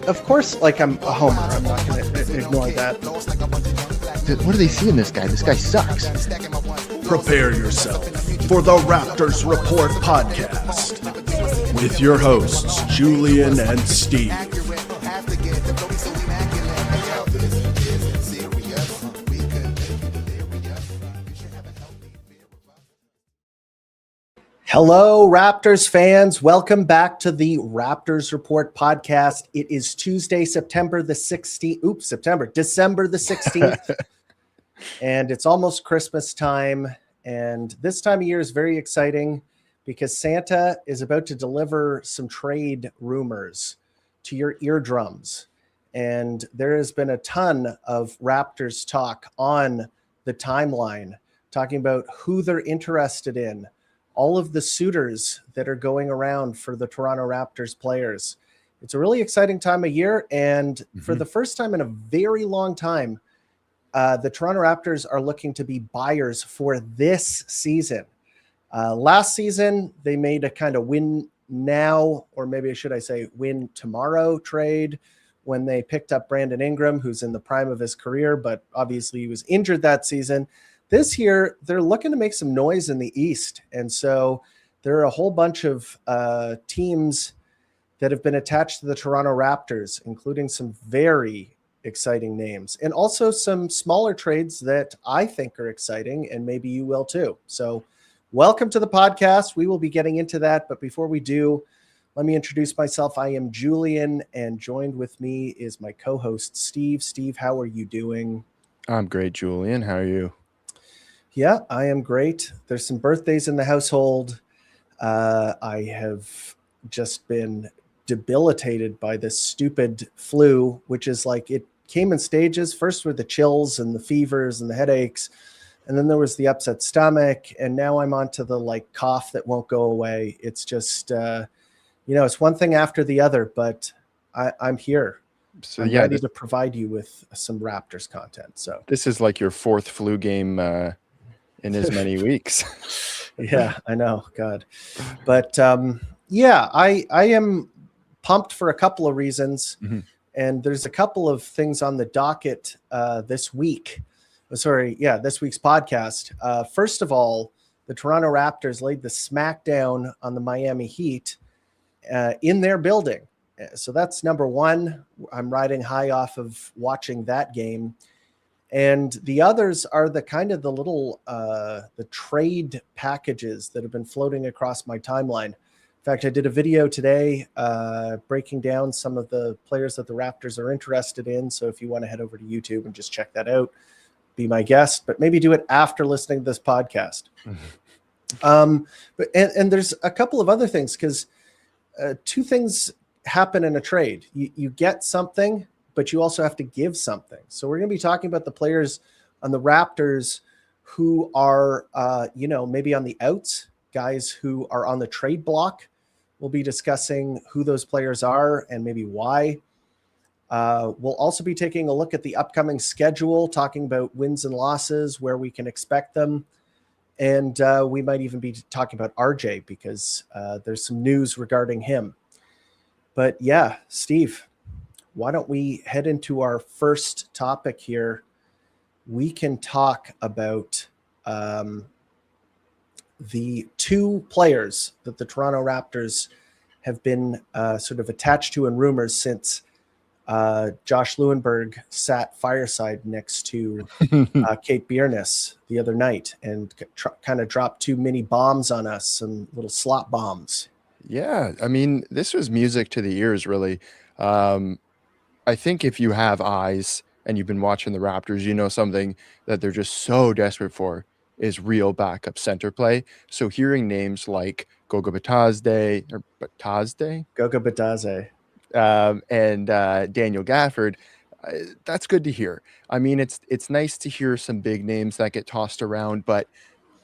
of course, like I'm a homer. I'm not going to ignore that. What do they see in this guy? This guy sucks. Prepare yourself for the Raptors Report podcast with your hosts, Julian and Steve. Hello, Raptors fans. Welcome back to the Raptors Report podcast. It is Tuesday, December the 16th. And it's almost Christmas time. And this time of year is very exciting because Santa is about to deliver some trade rumors to your eardrums. And there has been a ton of Raptors talk on the timeline, talking about who they're interested in, all of the suitors that are going around for the Toronto Raptors players. It's a really exciting time of year. And for the first time in a very long time, the Toronto Raptors are looking to be buyers for this season. Last season, they made a kind of win now, or maybe should I say win tomorrow trade when they picked up Brandon Ingram, who's in the prime of his career, but obviously he was injured that season. This year, they're looking to make some noise in the East. And so there are a whole bunch of teams that have been attached to the Toronto Raptors, including some very exciting names and also some smaller trades that I think are exciting, and maybe you will too. So welcome to the podcast. We will be getting into that. But before we do, let me introduce myself. I am Julian, and joined with me is my co-host, Steve. Steve, how are you doing? I'm great, Julian. How are you? Yeah, I am great. There's some birthdays in the household. I have just been debilitated by this stupid flu, which is like it came in stages. First were the chills and the fevers and the headaches, and then there was the upset stomach, and now I'm onto the like cough that won't go away. It's just, it's one thing after the other, but I'm here. So I'm ready to provide you with some Raptors content. So this is like your fourth flu game in as many weeks. Yeah, I know. God. But I am pumped for a couple of reasons. And there's a couple of things on the docket this week. This week's podcast. First of all, the Toronto Raptors laid the smackdown on the Miami Heat in their building. So that's number one. I'm riding high off of watching that game. And the others are the kind of the little the trade packages that have been floating across my timeline. In fact, I did a video today breaking down some of the players that the Raptors are interested in. So if you want to head over to YouTube and just check that out, be my guest, but maybe do it after listening to this podcast. But there's a couple of other things, because two things happen in a trade. You get something, but you also have to give something. So we're going to be talking about the players on the Raptors who are, maybe on the outs, guys who are on the trade block. We'll be discussing who those players are and maybe why. We'll also be taking a look at the upcoming schedule, talking about wins and losses, where we can expect them. And we might even be talking about RJ, because there's some news regarding him. But yeah, Steve, why don't we head into our first topic here? We can talk about the two players that the Toronto Raptors have been sort of attached to in rumors since Josh Lewenberg sat fireside next to Kate Biernes the other night and kind of dropped two mini bombs on us, some little slot bombs. Yeah, I mean, this was music to the ears, really. I think if you have eyes and you've been watching the Raptors, you know something that they're just so desperate for is real backup center play. So hearing names like Goga Bitadze, and Daniel Gafford, that's good to hear. I mean, it's nice to hear some big names that get tossed around, but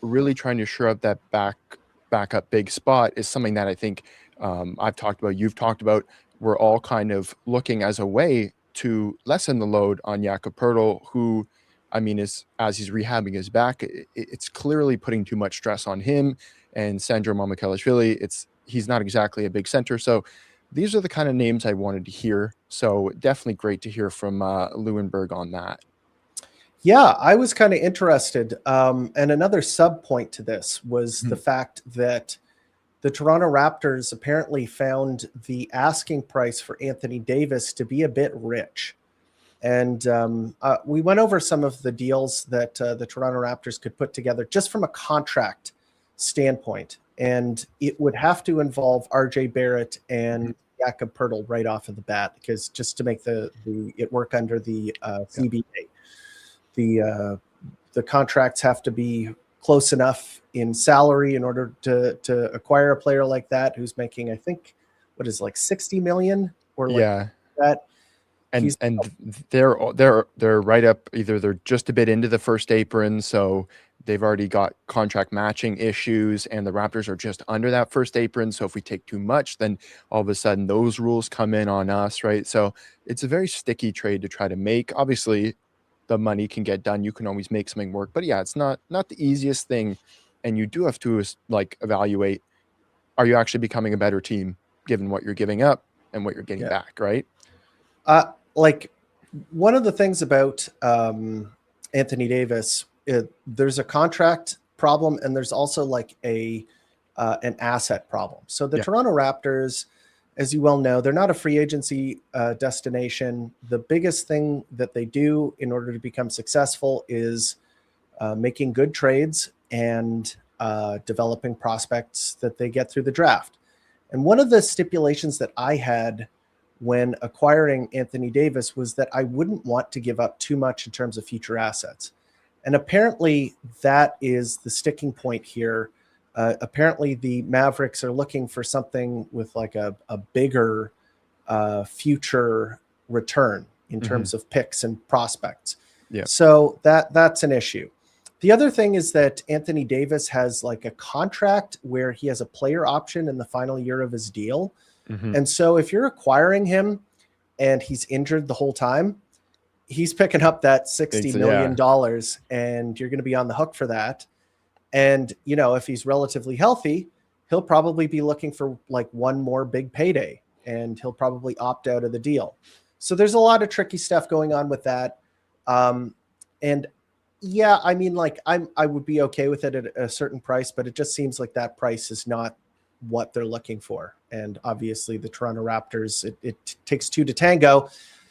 really trying to shore up that backup big spot is something that I think I've talked about, you've talked about. We're all kind of looking as a way to lessen the load on Jakob Poeltl, who, I mean, as he's rehabbing his back, it's clearly putting too much stress on him. And Sandro Mamukelashvili, he's not exactly a big center. So these are the kind of names I wanted to hear. So definitely great to hear from Leuenberg on that. Yeah, I was kind of interested. And another sub point to this was the fact that the Toronto Raptors apparently found the asking price for Anthony Davis to be a bit rich. And we went over some of the deals that the Toronto Raptors could put together just from a contract standpoint. And it would have to involve RJ Barrett and Jakob Poeltl right off of the bat, because just to make it work under the CBA, the contracts have to be close enough in salary in order to acquire a player like that who's making, I think, what is like 60 million or like that. And they're right up, either they're just a bit into the first apron, so they've already got contract matching issues, and the Raptors are just under that first apron. So if we take too much, then all of a sudden those rules come in on us, right? So it's a very sticky trade to try to make. Obviously, the money can get done. You can always make something work, but yeah, it's not the easiest thing, and you do have to like evaluate: are you actually becoming a better team given what you're giving up and what you're getting back, right? Like one of the things about Anthony Davis, there's a contract problem and there's also like an asset problem. So the Toronto Raptors, as you well know, they're not a free agency destination. The biggest thing that they do in order to become successful is making good trades and developing prospects that they get through the draft. And one of the stipulations that I had when acquiring Anthony Davis was that I wouldn't want to give up too much in terms of future assets. And apparently that is the sticking point here. Apparently the Mavericks are looking for something with like a bigger future return in terms of picks and prospects. Yeah. So that's an issue. The other thing is that Anthony Davis has like a contract where he has a player option in the final year of his deal. And so if you're acquiring him and he's injured the whole time, he's picking up that $60 million and you're going to be on the hook for that. And, you know, if he's relatively healthy, he'll probably be looking for like one more big payday and he'll probably opt out of the deal. So there's a lot of tricky stuff going on with that. And yeah, I mean, like I would be okay with it at a certain price, but it just seems like that price is not what they're looking for. And obviously the Toronto Raptors, it takes two to tango.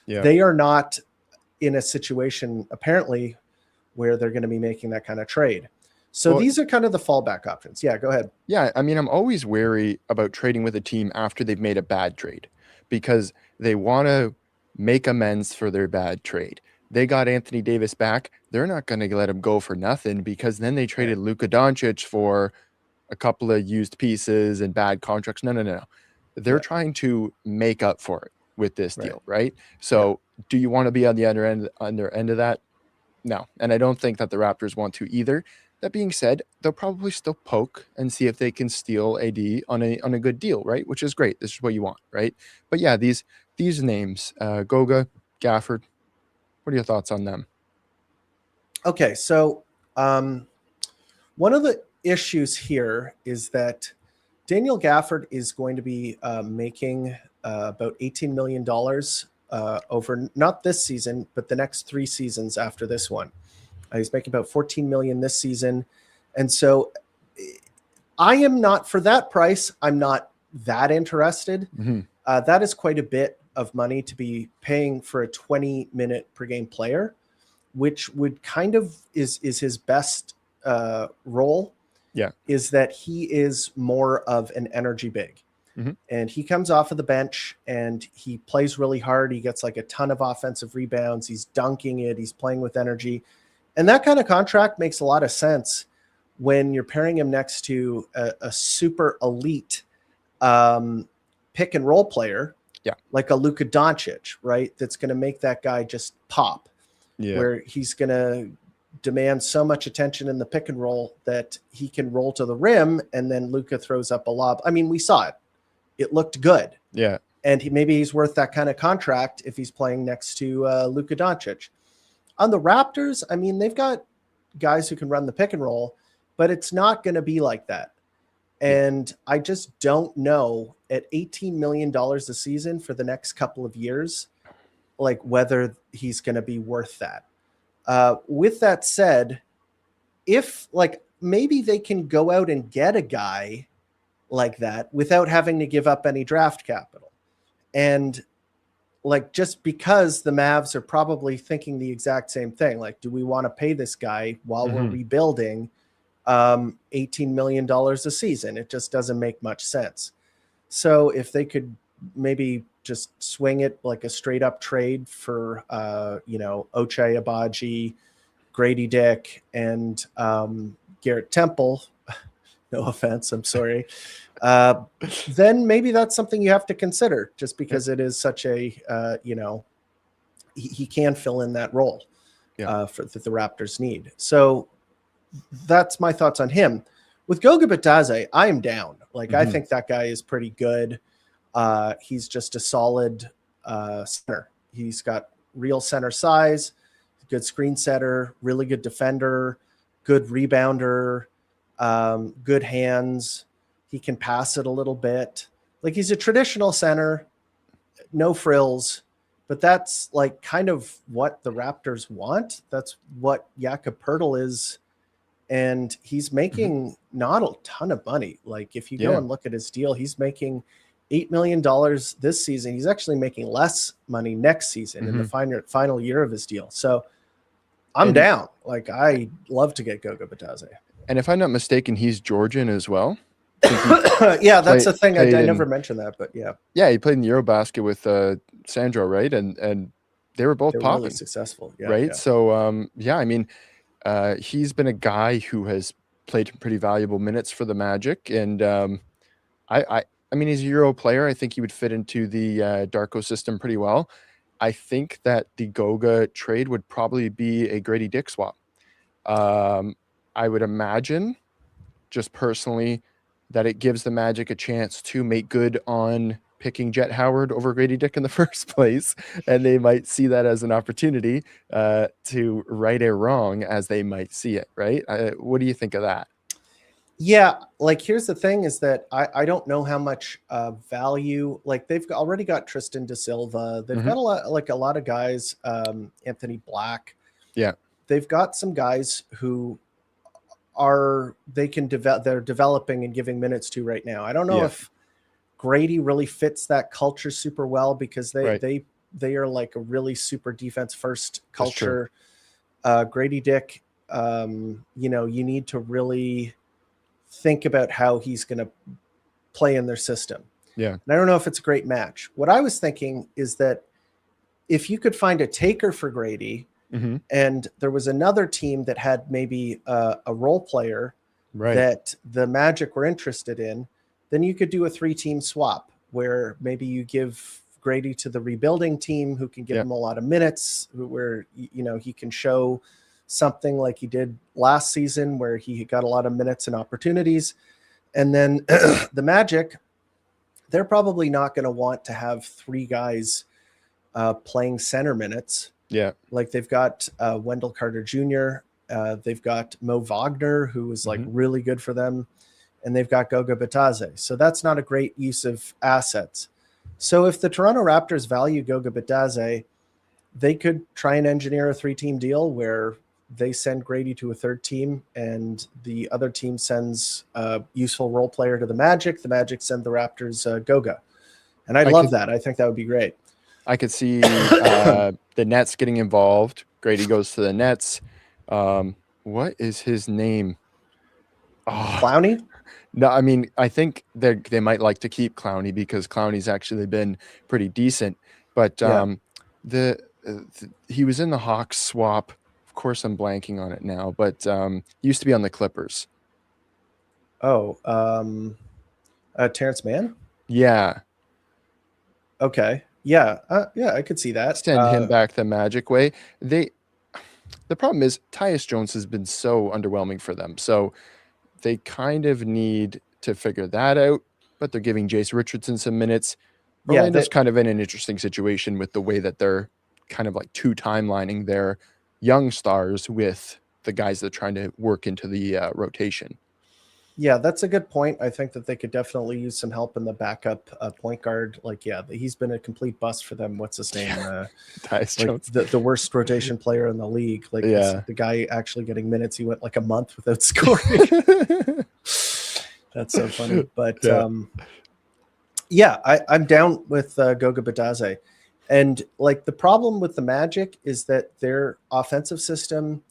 They are not in a situation apparently where they're going to be making that kind of trade. So these are kind of the fallback options. Yeah, go ahead. Yeah, I mean, I'm always wary about trading with a team after they've made a bad trade because they want to make amends for their bad trade. They got Anthony Davis back. They're not going to let him go for nothing, because then they traded Luka Doncic for a couple of used pieces and bad contracts. No. They're trying to make up for it with this deal, right? So do you want to be on the other end of that? No. And I don't think that the Raptors want to either. That being said, they'll probably still poke and see if they can steal AD on a good deal, right? Which is great. This is what you want, right? But yeah, these names, Goga, Gafford, what are your thoughts on them? Okay, so one of the issues here is that Daniel Gafford is going to be making about $18 million over not this season, but the next 3 seasons after this one. He's making about $14 million this season. And so I am not, for that price, I'm not that interested. That is quite a bit of money to be paying for a 20-minute per game player, which would kind of is his best role. Is that he is more of an energy big. And he comes off of the bench and he plays really hard. He gets like a ton of offensive rebounds. He's dunking it. He's playing with energy. And that kind of contract makes a lot of sense when you're pairing him next to a super elite pick and roll player, like a Luka Doncic, right? That's going to make that guy just pop, where he's going to demand so much attention in the pick and roll that he can roll to the rim and then Luka throws up a lob. I mean, we saw it. It looked good. And maybe he's worth that kind of contract if he's playing next to Luka Doncic. On the Raptors, I mean, they've got guys who can run the pick and roll, but it's not going to be like that. And I just don't know at $18 million a season for the next couple of years, like whether he's going to be worth that. With that said, if like maybe they can go out and get a guy like that without having to give up any draft capital. And like, just because the Mavs are probably thinking the exact same thing, like, do we want to pay this guy while we're rebuilding $18 million a season? It just doesn't make much sense. So if they could maybe just swing it like a straight up trade for, Ochai Agbaji, Grady Dick, and Garrett Temple, no offense, I'm sorry, then maybe that's something you have to consider, just because it is such a, he can fill in that role that the Raptors need. So that's my thoughts on him. With Goga Bitadze, I am down. Like, I think that guy is pretty good. He's just a solid center. He's got real center size, good screen setter, really good defender, good rebounder, good hands. He can pass it a little bit. Like, he's a traditional center, no frills, but that's like kind of what the Raptors want. That's what Jakob Poeltl is. And he's making not a ton of money. Like, if you go and look at his deal, he's making $8 million this season. He's actually making less money next season in the final year of his deal. So I'm down. Like, I love to get Goga Bitadze. And if I'm not mistaken, he's Georgian as well. Yeah, that's the thing. I never mentioned that, but yeah. Yeah, he played in the Eurobasket with Sandro, right? And they were both popping. Really successful. Yeah, right? Yeah. So, I mean, he's been a guy who has played pretty valuable minutes for the Magic. And I mean, he's a Euro player. I think he would fit into the Darko system pretty well. I think that the Goga trade would probably be a Grady Dick swap. I would imagine, just personally, that it gives the Magic a chance to make good on picking Jet Howard over Grady Dick in the first place, and they might see that as an opportunity to right a wrong as they might see it, right? What do you think of that? Yeah, like, here's the thing is that I don't know how much value, like, they've already got Tristan da Silva. They've got a lot of guys, Anthony Black. Yeah. They've got some guys who they're developing and giving minutes to right now. I don't know if Grady really fits that culture super well, because they are like a really super defense first culture. Grady Dick, you need to really think about how he's going to play in their system. Yeah. And I don't know if it's a great match. What I was thinking is that if you could find a taker for Grady, and there was another team that had maybe a role player that the Magic were interested in, then you could do a 3-team swap where maybe you give Grady to the rebuilding team, who can give him a lot of minutes, where, he can show something like he did last season, where he got a lot of minutes and opportunities. And then the Magic, they're probably not going to want to have 3 guys playing center minutes. Yeah. Like, they've got Wendell Carter Jr., they've got Mo Wagner, who is like really good for them, and they've got Goga Bitadze. So that's not a great use of assets. So if the Toronto Raptors value Goga Bitadze, they could try and engineer a 3-team deal where they send Grady to a 3rd team, and the other team sends a useful role player to the Magic. The Magic send the Raptors Goga. And I'd love that. I think that would be great. I could see the Nets getting involved. Grady goes to the Nets. What is his name? Oh. Clowney? No, I mean, I think they might like to keep Clowney, because Clowney's actually been pretty decent. But he was in the Hawks swap. Of course, I'm blanking on it now, but he used to be on the Clippers. Oh, Terrence Mann? Yeah. Okay. Yeah. I could see that. Send him back the Magic way. The problem is Tyus Jones has been so underwhelming for them. So they kind of need to figure that out, but they're giving Jace Richardson some minutes. Orlando's kind of in an interesting situation with the way that they're kind of like 2-timelining their young stars with the guys that are trying to work into the rotation. Yeah, that's a good point. I think that they could definitely use some help in the backup point guard. Like, yeah, he's been a complete bust for them. What's his name? Tyus Like Jones. the worst rotation player in the league. Like, Yeah. the guy actually getting minutes. He went like a month without scoring. That's so funny. But yeah, I'm down with Goga Bitadze. And like the problem with the Magic is that their offensive system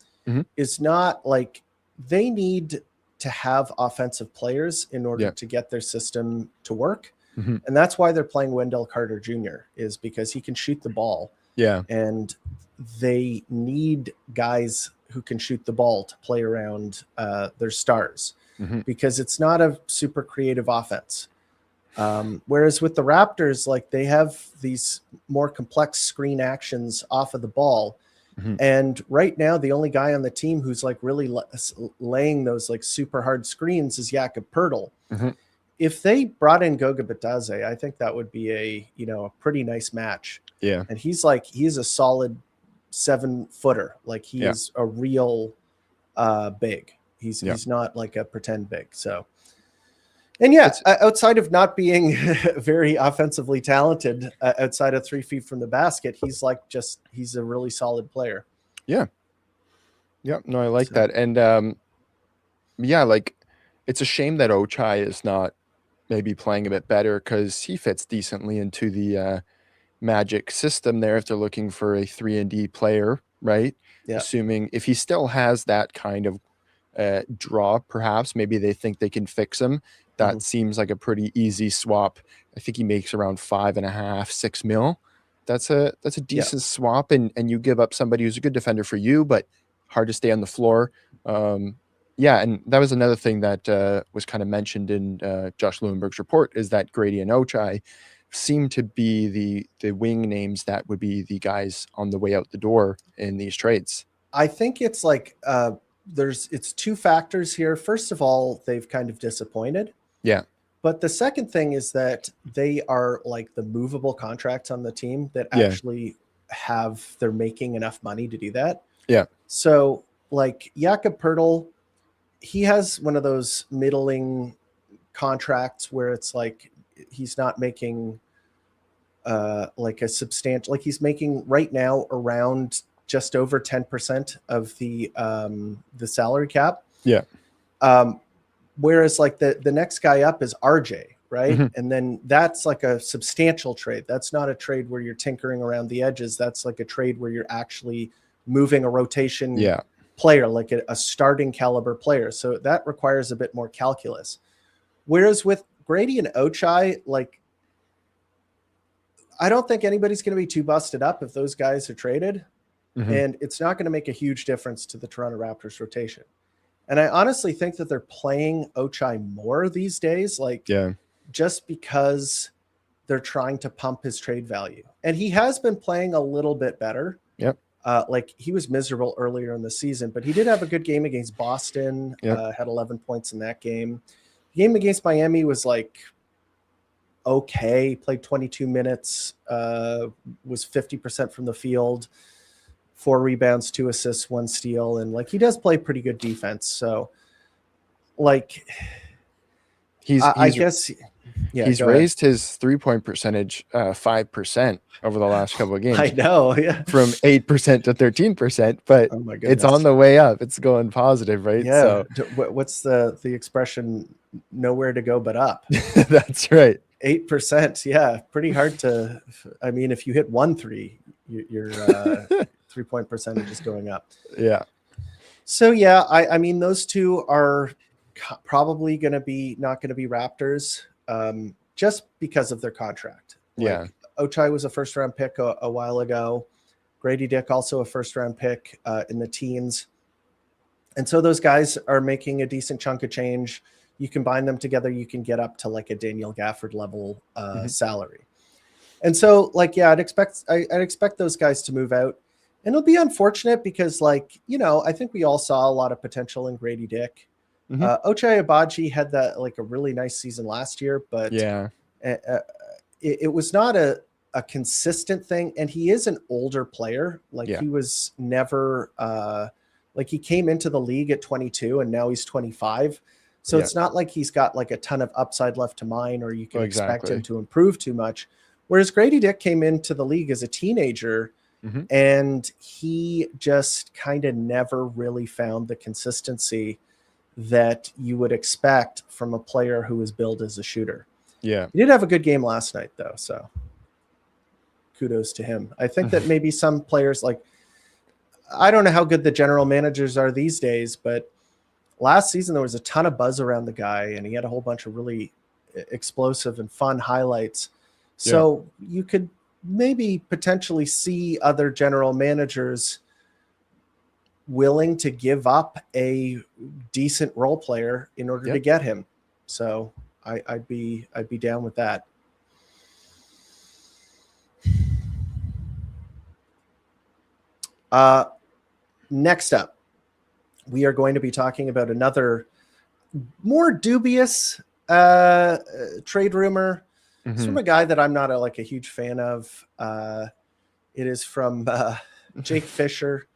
is not like, they need to have offensive players in order to get their system to work. And that's why they're playing Wendell Carter Jr. is because he can shoot the ball. Yeah. And they need guys who can shoot the ball to play around their stars because it's not a super creative offense. Whereas with the Raptors, like they have these more complex screen actions off of the ball. And right now, the only guy on the team who's like really laying those like super hard screens is Jakob Poeltl. If they brought in Goga Bitadze, I think that would be a pretty nice match. Yeah. And he's a solid 7-footer. Like he is a real big. He's not like a pretend big. So, and outside of not being very offensively talented, outside of 3 feet from the basket, he's a really solid player. Yeah. Yeah. No, I like that. And like it's a shame that Ochai is not maybe playing a bit better because he fits decently into the Magic system there if they're looking for a 3-and-D player, right? Yeah. Assuming if he still has that kind of draw, perhaps maybe they think they can fix him. That seems like a pretty easy swap. I think he makes around $5.5-6 million. That's a decent swap, and you give up somebody who's a good defender for you, but hard to stay on the floor. And that was another thing that was kind of mentioned in Josh Lewenberg's report is that Grady and Ochai seem to be the wing names that would be the guys on the way out the door in these trades. I think it's like it's two factors here. First of all, they've kind of disappointed. Yeah. But the second thing is that they are like the movable contracts on the team that actually they're making enough money to do that. Yeah. So like Jakob Poeltl, he has one of those middling contracts where it's like he's not making like a substantial, like he's making right now around just over 10% of the salary cap. Yeah. Whereas like the next guy up is RJ, right? And then that's like a substantial trade. That's not a trade where you're tinkering around the edges. That's like a trade where you're actually moving a rotation player, like a starting caliber player. So that requires a bit more calculus. Whereas with Grady and Ochai, like I don't think anybody's going to be too busted up if those guys are traded. And it's not going to make a huge difference to the Toronto Raptors rotation. And I honestly think that they're playing Ochai more these days, like just because they're trying to pump his trade value. And he has been playing a little bit better. Yep. Like he was miserable earlier in the season, but he did have a good game against Boston, had 11 points in that game. The game against Miami was like, okay, played 22 minutes, was 50% from the field, 4 rebounds, 2 assists, 1 steal. And like, he does play pretty good defense. So like, I guess he's raised his 3-point percentage 5% over the last couple of games. I know, from 8% to 13%, but it's on the way up. It's going positive, right? Yeah. So what's the expression? Nowhere to go but up. That's right. 8%. Yeah, pretty hard to. I mean, if you hit 1 3, your 3-point percentage is going up. Yeah. So yeah, I mean, those two are probably going to be not going to be Raptors, just because of their contract. Like, Ochai was a first-round pick a while ago. Grady Dick also a first-round pick in the teens. And so those guys are making a decent chunk of change. You combine them together, you can get up to like a Daniel Gafford level salary. And so like, I'd expect those guys to move out. And it'll be unfortunate because like, I think we all saw a lot of potential in Grady Dick. Ochai Agbaji had that like a really nice season last year, but it was not a consistent thing. And he is an older player. Like he was never like he came into the league at 22 and now he's 25. So Yeah. it's not like he's got like a ton of upside left to mine, or you can expect him Exactly. to improve too much. Whereas Grady Dick came into the league as a teenager, Mhm. and he just kind of never really found the consistency that you would expect from a player who was billed as a shooter. Yeah. He did have a good game last night, though, so kudos to him. I think that maybe some players, like, I don't know how good the general managers are these days, but last season there was a ton of buzz around the guy, and he had a whole bunch of really explosive and fun highlights. So you could maybe potentially see other general managers willing to give up a decent role player in order to get him. So I'd be down with that. Next up, we are going to be talking about another more dubious trade rumor. It's from a guy that I'm not a huge fan of. It is from Jake Fisher,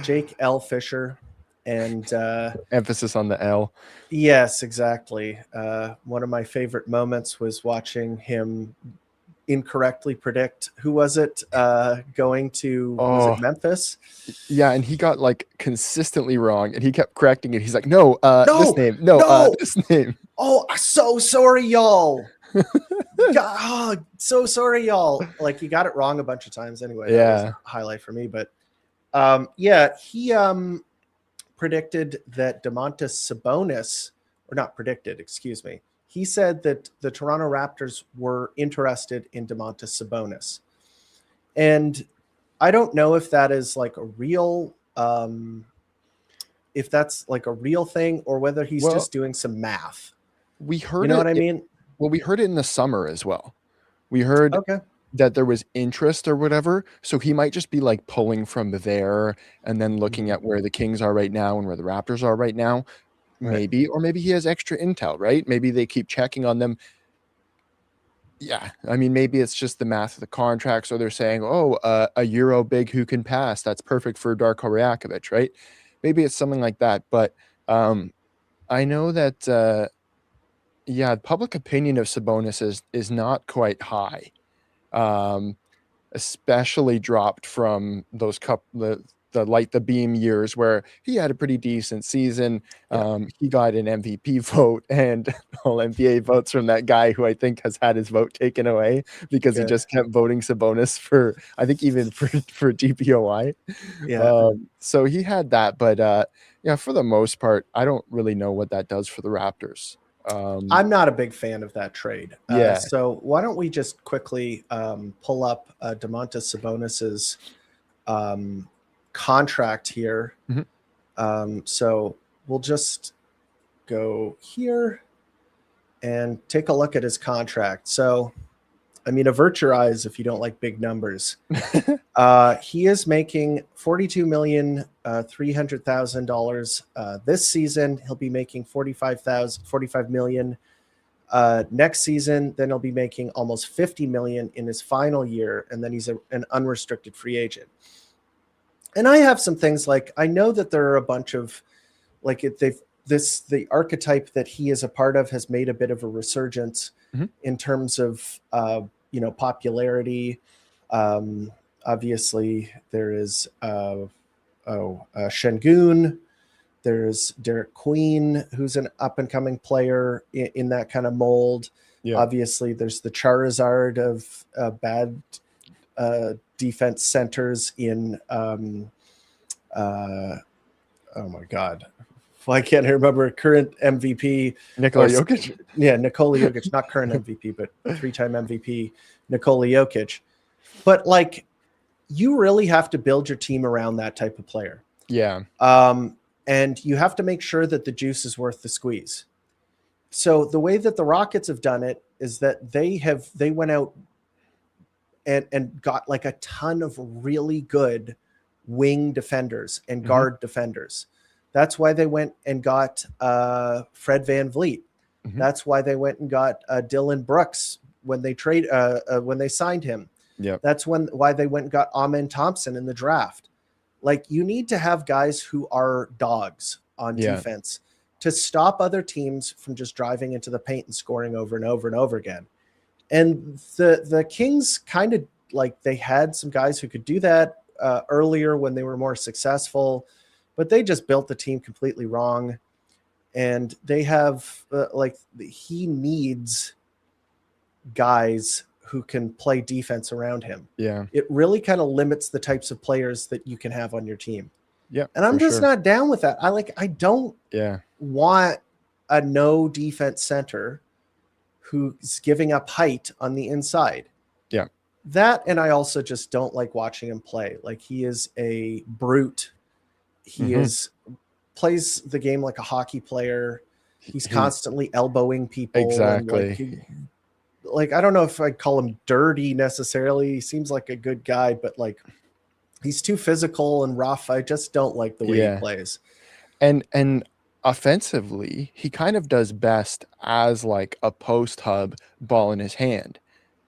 Jake L. Fisher. And emphasis on the L. Yes, exactly. One of my favorite moments was watching him incorrectly predict who was it going to was it Memphis? Yeah, and he got like consistently wrong, and he kept correcting it. He's like, no, this name, this name. Oh, so sorry, y'all. God, so sorry, y'all. Like, you got it wrong a bunch of times anyway. That was a highlight for me. But he predicted that Domantas Sabonis, or not predicted, excuse me. He said that the Toronto Raptors were interested in Domantas Sabonis. And I don't know if that is like a real if that's like a real thing, or whether he's just doing some math. We heard you know what I mean? Well, we heard it in the summer as well. We heard that there was interest or whatever. So he might just be like pulling from there and then looking at where the Kings are right now and where the Raptors are right now. Maybe, or maybe he has extra intel, right? Maybe they keep checking on them. Yeah. I mean, maybe it's just the math of the contracts, or they're saying, a Euro big who can pass. That's perfect for Darko Rajakovic, right? Maybe it's something like that. But I know that, public opinion of Sabonis is not quite high, especially dropped from those the beam years where he had a pretty decent season. He got an MVP vote and all NBA votes from that guy who I think has had his vote taken away because he just kept voting Sabonis for, I think, even for DPOI. So he had that, but for the most part, I don't really know what that does for the Raptors. I'm not a big fan of that trade. So why don't we just quickly pull up Domantas Sabonis's contract here. So we'll just go here and take a look at his contract. So, I mean, avert your eyes if you don't like big numbers. He is making $42,300,000 this season. He'll be making $45 million next season. Then he'll be making almost $50 million in his final year, and then he's an unrestricted free agent. And I have some things like, I know that there are a bunch of like the archetype that he is a part of has made a bit of a resurgence in terms of popularity. Obviously, there is Şengün. There's Derek Queen, who's an up and coming player in that kind of mold. Obviously, there's the Charizard of bad defense centers in oh my god, why can't I remember current MVP Nikola Jokic? Nikola Jokic, not current MVP, but 3-time MVP Nikola Jokic. But like, you really have to build your team around that type of player. And you have to make sure that the juice is worth the squeeze. So the way that the Rockets have done it is that they went out and got like a ton of really good wing defenders and guard defenders. That's why they went and got Fred VanVleet. That's why they went and got Dylan Brooks when they signed him. That's why they went and got Amen Thompson in the draft. Like, you need to have guys who are dogs on defense. to stop other teams from just driving into the paint and scoring over and over and over again. And the Kings kind of like they had some guys who could do that earlier when they were more successful, but they just built the team completely wrong. And they have he needs guys who can play defense around him. Yeah. It really kind of limits the types of players that you can have on your team. Yeah. And I'm just not down with that. I don't want a no defense center who's giving up height on the inside. Yeah. That, and I also just don't like watching him play. Like, he is a brute. He plays the game like a hockey player. He's constantly elbowing people. Exactly. And I don't know if I'd call him dirty necessarily. He seems like a good guy, but like, he's too physical and rough. I just don't like the way he plays. And offensively, he kind of does best as like a post hub, ball in his hand.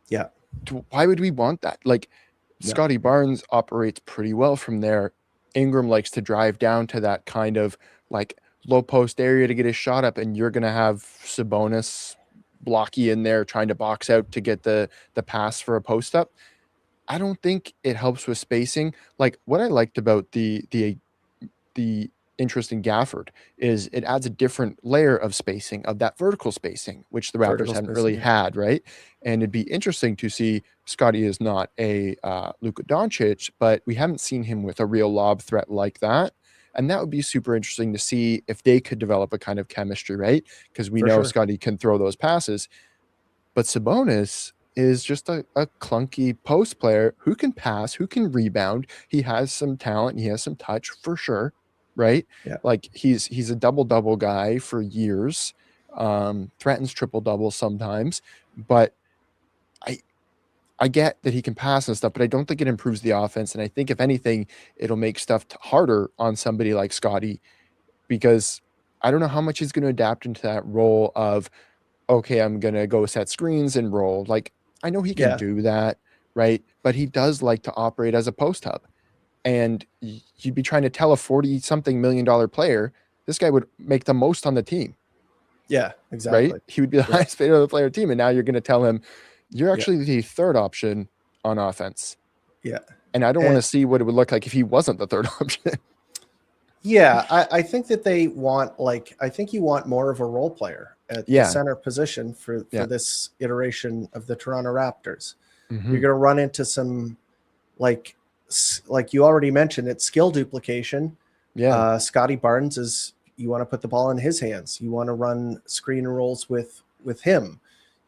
Yeah. Why would we want that? Like, Scotty Barnes operates pretty well from there. Ingram likes to drive down to that kind of like low post area to get his shot up, and you're going to have Sabonis blocky in there trying to box out to get the pass for a post up. I don't think it helps with spacing. Like, what I liked about the interest in Gafford is it adds a different layer of spacing, of that vertical spacing, which the Raptors hadn't really had, right? And it'd be interesting to see. Scotty is not a Luka Doncic, but we haven't seen him with a real lob threat like that. And that would be super interesting to see if they could develop a kind of chemistry, right? Because we know Scotty can throw those passes. But Sabonis is just a clunky post player who can pass, who can rebound. He has some talent. He has some touch for sure, right? Yeah. Like, he's a double-double guy for years, threatens triple-double sometimes. But I get that he can pass and stuff, but I don't think it improves the offense. And I think, if anything, it'll make stuff harder on somebody like Scotty, because I don't know how much he's going to adapt into that role of, okay, I'm going to go set screens and roll. Like, I know he can do that, right? But he does like to operate as a post hub. And you'd be trying to tell a 40-something million player, this guy would make the most on the team. Yeah, exactly. Right? He would be the highest paid of the player team. And now you're going to tell him, you're actually the third option on offense. Yeah. And I don't want to see what it would look like if he wasn't the third option. Yeah, I think that they want, I think you want more of a role player at the center position for this iteration of the Toronto Raptors. You're going to run into some, like you already mentioned, it's skill duplication. Yeah. Scotty Barnes you want to put the ball in his hands. You want to run screen rolls with him.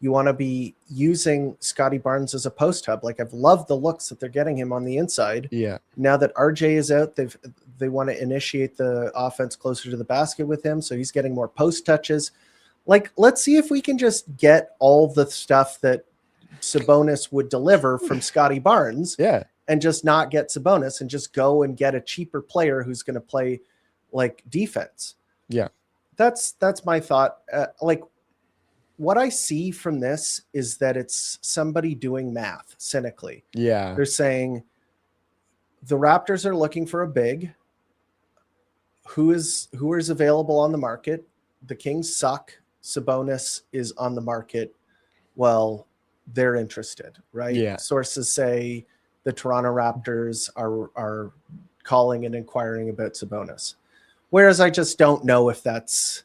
You want to be using Scotty Barnes as a post hub. Like, I've loved the looks that they're getting him on the inside. Yeah. Now that RJ is out, they want to initiate the offense closer to the basket with him, so he's getting more post touches. Like, let's see if we can just get all the stuff that Sabonis would deliver from Scotty Barnes. Yeah. And just not get Sabonis and just go and get a cheaper player who's going to play like defense. Yeah. That's my thought. What I see from this is that it's somebody doing math cynically. Yeah. They're saying the Raptors are looking for a big who is available on the market. The Kings suck. Sabonis is on the market. Well, they're interested, right? Yeah. Sources say the Toronto Raptors are calling and inquiring about Sabonis. Whereas I just don't know if that's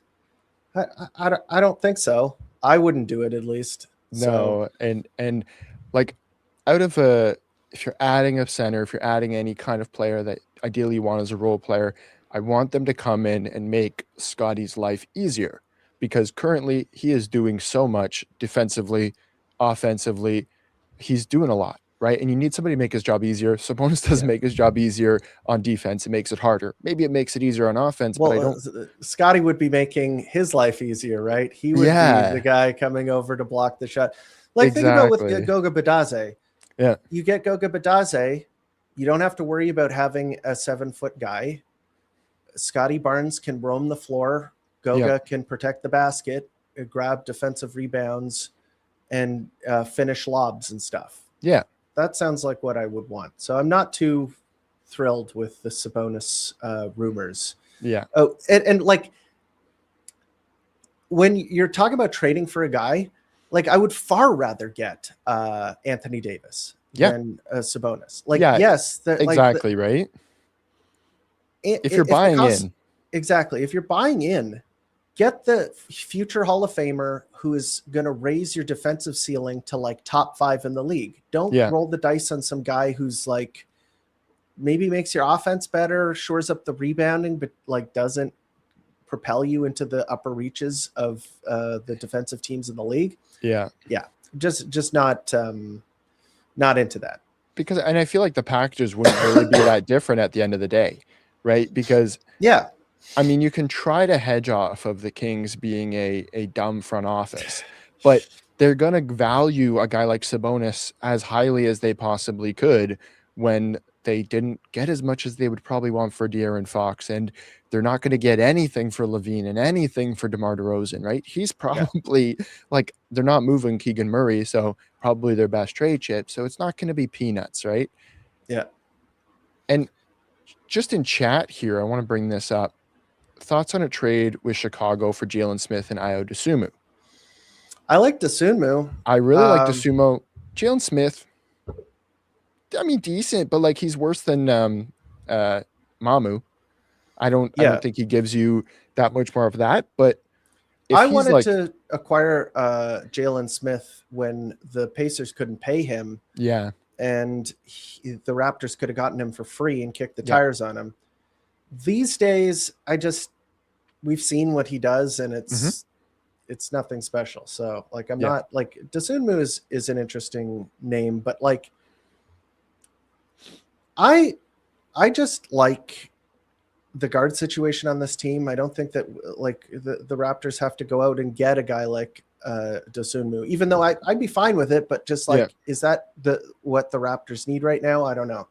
I don't think so. I wouldn't do it, at least. No, and like, out of if you're adding a center, if you're adding any kind of player that ideally you want as a role player, I want them to come in and make Scotty's life easier, because currently he is doing so much defensively, offensively. He's doing a lot, right? And you need somebody to make his job easier. Sabonis doesn't make his job easier on defense. It makes it harder. Maybe it makes it easier on offense, but I don't. Scotty would be making his life easier, right? He would be the guy coming over to block the shot. Like, think about with Goga Bitadze. Yeah. You get Goga Bitadze, you don't have to worry about having a 7-foot guy. Scotty Barnes can roam the floor. Goga can protect the basket, grab defensive rebounds, and finish lobs and stuff. Yeah. That sounds like what I would want. So I'm not too thrilled with the Sabonis rumors. Yeah. Oh, and like, when you're talking about trading for a guy, like I would far rather get Anthony Davis than Sabonis. Like, yes, exactly, right? If you're buying in. Exactly. If you're buying in, get the future Hall of Famer who is going to raise your defensive ceiling to like top 5 in the league. Don't roll the dice on some guy who's like maybe makes your offense better, shores up the rebounding, but like doesn't propel you into the upper reaches of the defensive teams in the league. Yeah. Just not into that. Because, and I feel like the packages wouldn't really be that different at the end of the day, right? Because I mean, you can try to hedge off of the Kings being a dumb front office, but they're going to value a guy like Sabonis as highly as they possibly could when they didn't get as much as they would probably want for De'Aaron Fox, and they're not going to get anything for Levine and anything for DeMar DeRozan, right? He's probably like, they're not moving Keegan Murray, so probably their best trade chip. So it's not going to be peanuts, right? Yeah. And just in chat here, I want to bring this up. Thoughts on a trade with Chicago for Jalen Smith and Ayo Dosunmu? I like Dosunmu. I really like Dosunmu. Jalen Smith, I mean, decent, but like he's worse than Mamu. I don't think he gives you that much more of that. But if I wanted to acquire Jalen Smith when the Pacers couldn't pay him. Yeah. And the Raptors could have gotten him for free and kicked the tires on him. These days, we've seen what he does, and it's nothing special. So like, I'm not like Dosunmu is an interesting name, but like I just like the guard situation on this team. I don't think that like the Raptors have to go out and get a guy like Dosunmu, even though I'd be fine with it, but just like, is that what the Raptors need right now? I don't know.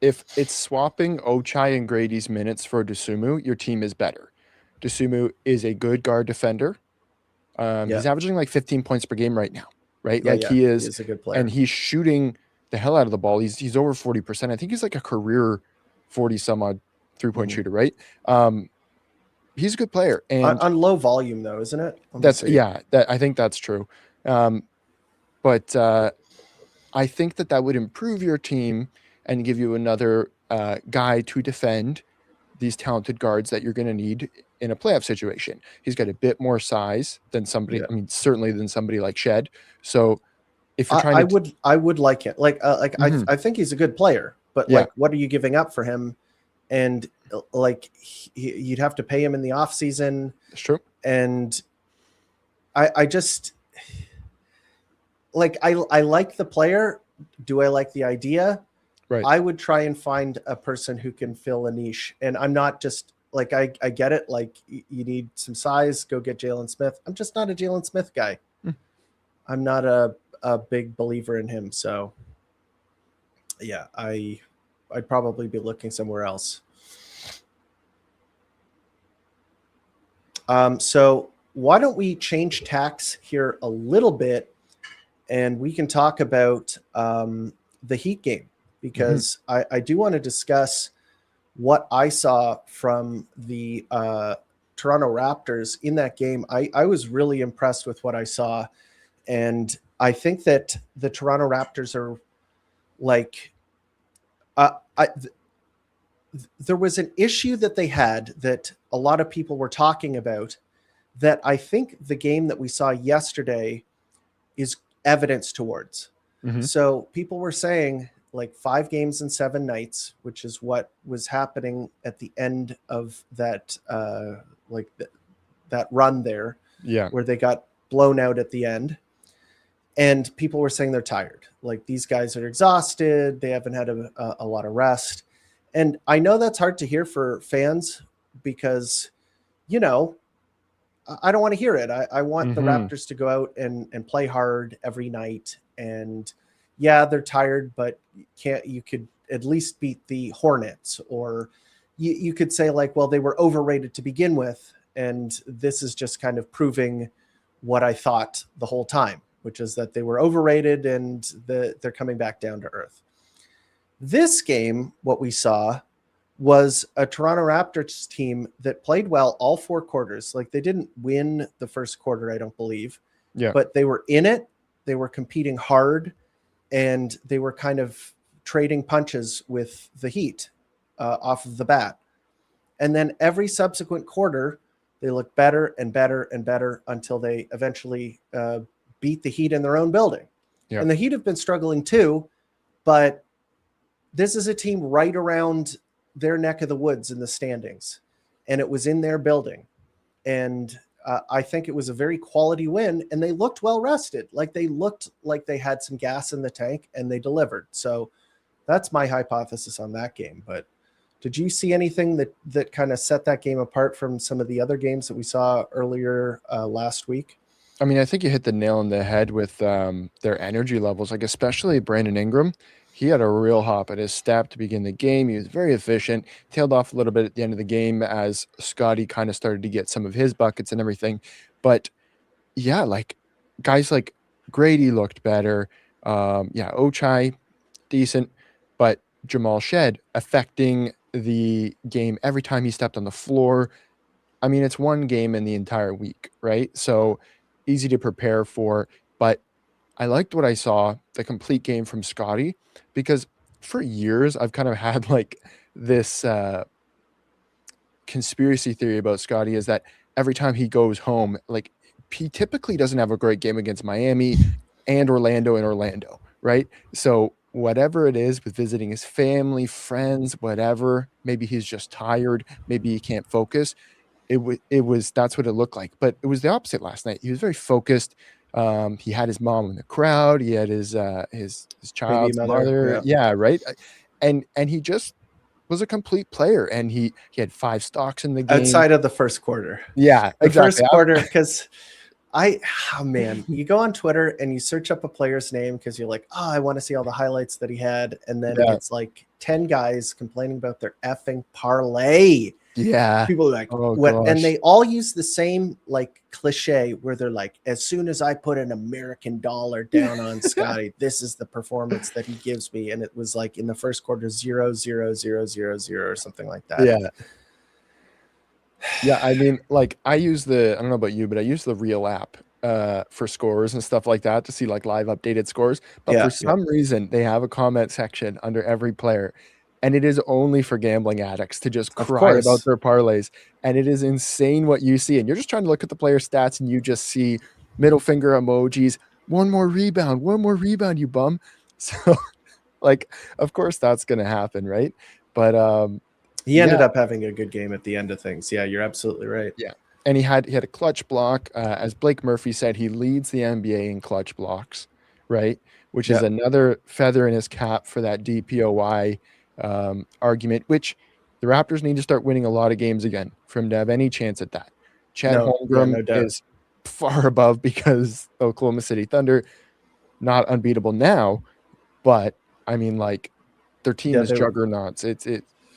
If it's swapping Ochai and Grady's minutes for Dosunmu, your team is better. Dosunmu is a good guard defender. He's averaging like 15 points per game right now, right? He is a good player, and he's shooting the hell out of the ball. He's over 40%. I think he's like a career 40 some odd 3-point shooter, right? He's a good player, and on low volume though, isn't it? I think that's true. But I think that would improve your team and give you another guy to defend these talented guards that you're going to need in a playoff situation. He's got a bit more size than somebody. I mean, certainly than somebody like Shed. So if you're trying I would like it. I think he's a good player, but like, what are you giving up for him? And like, you'd have to pay him in the off season. That's true. And I just like, I like the player. Do I like the idea? Right. I would try and find a person who can fill a niche. And I'm not just like, I get it. Like, you need some size, go get Jalen Smith. I'm just not a Jalen Smith guy. I'm not a big believer in him. So yeah, I'd probably be looking somewhere else. So why don't we change tacks here a little bit, and we can talk about the Heat game, because I do want to discuss what I saw from the Toronto Raptors in that game. I was really impressed with what I saw, and I think that the Toronto Raptors are like, there was an issue that they had that a lot of people were talking about, that I think the game that we saw yesterday is evidence towards. So people were saying like 5 games in 7 nights, which is what was happening at the end of that, that run there, where they got blown out at the end. And people were saying they're tired. Like, these guys are exhausted. They haven't had a lot of rest. And I know that's hard to hear for fans, because, you know, I don't want to hear it. I want the Raptors to go out and play hard every night. And yeah, they're tired, but you could at least beat the Hornets, or you could say like, well, they were overrated to begin with. And this is just kind of proving what I thought the whole time, which is that they were overrated and they're coming back down to earth. This game, what we saw was a Toronto Raptors team that played well all 4 quarters. Like they didn't win the first quarter, I don't believe. Yeah. But they were in it. They were competing hard, and they were kind of trading punches with the Heat off of the bat. And then every subsequent quarter, they looked better and better and better until they eventually beat the Heat in their own building. Yeah. And the Heat have been struggling too, but this is a team right around their neck of the woods in the standings, and it was in their building. And I think it was a very quality win, and they looked well rested. Like they looked like they had some gas in the tank, and they delivered. So that's my hypothesis on that game. But did you see anything that kind of set that game apart from some of the other games that we saw earlier last week? I mean, I think you hit the nail on the head with their energy levels, like especially Brandon Ingram. He had a real hop at his step to begin the game. He was very efficient, tailed off a little bit at the end of the game as Scotty kind of started to get some of his buckets and everything. But yeah, like guys like Grady looked better. Ochai, decent, but Jamal Shed affecting the game every time he stepped on the floor. I mean, it's one game in the entire week, right? So easy to prepare for, but I liked what I saw, the complete game from Scotty, because for years I've kind of had like this conspiracy theory about Scotty is that every time he goes home, like he typically doesn't have a great game against Miami and Orlando, right? So whatever it is with visiting his family, friends, whatever, maybe he's just tired, maybe he can't focus. It was that's what it looked like, but it was the opposite last night. He was very focused. He had his mom in the crowd. He had his child's mother. Yeah, right. And he just was a complete player, and he had 5 stocks in the game outside of the first quarter. Yeah, the exactly. First quarter, because you go on Twitter and you search up a player's name because you're like, I want to see all the highlights that he had, and then it's like 10 guys complaining about their effing parlay. Yeah. People are like, what? And they all use the same like cliche where they're like, as soon as I put an American dollar down on Scotty, this is the performance that he gives me. And it was like in the first quarter, 0, 0, 0, 0, 0 or something like that. Yeah. Yeah. I mean, like I don't know about you, but I use the Real app for scores and stuff like that to see like live updated scores. But for some reason, they have a comment section under every player. And it is only for gambling addicts to just cry about their parlays. And it is insane what you see. And you're just trying to look at the player stats and you just see middle finger emojis, one more rebound, you bum. So, like, of course that's going to happen, right? But he ended up having a good game at the end of things. Yeah, you're absolutely right. Yeah. And he had a clutch block. As Blake Murphy said, he leads the NBA in clutch blocks, right? Which is another feather in his cap for that DPOY argument, which the Raptors need to start winning a lot of games again for him to have any chance at that. Chad Holmgren is far above because Oklahoma City Thunder, not unbeatable now, but I mean, like their team is juggernauts.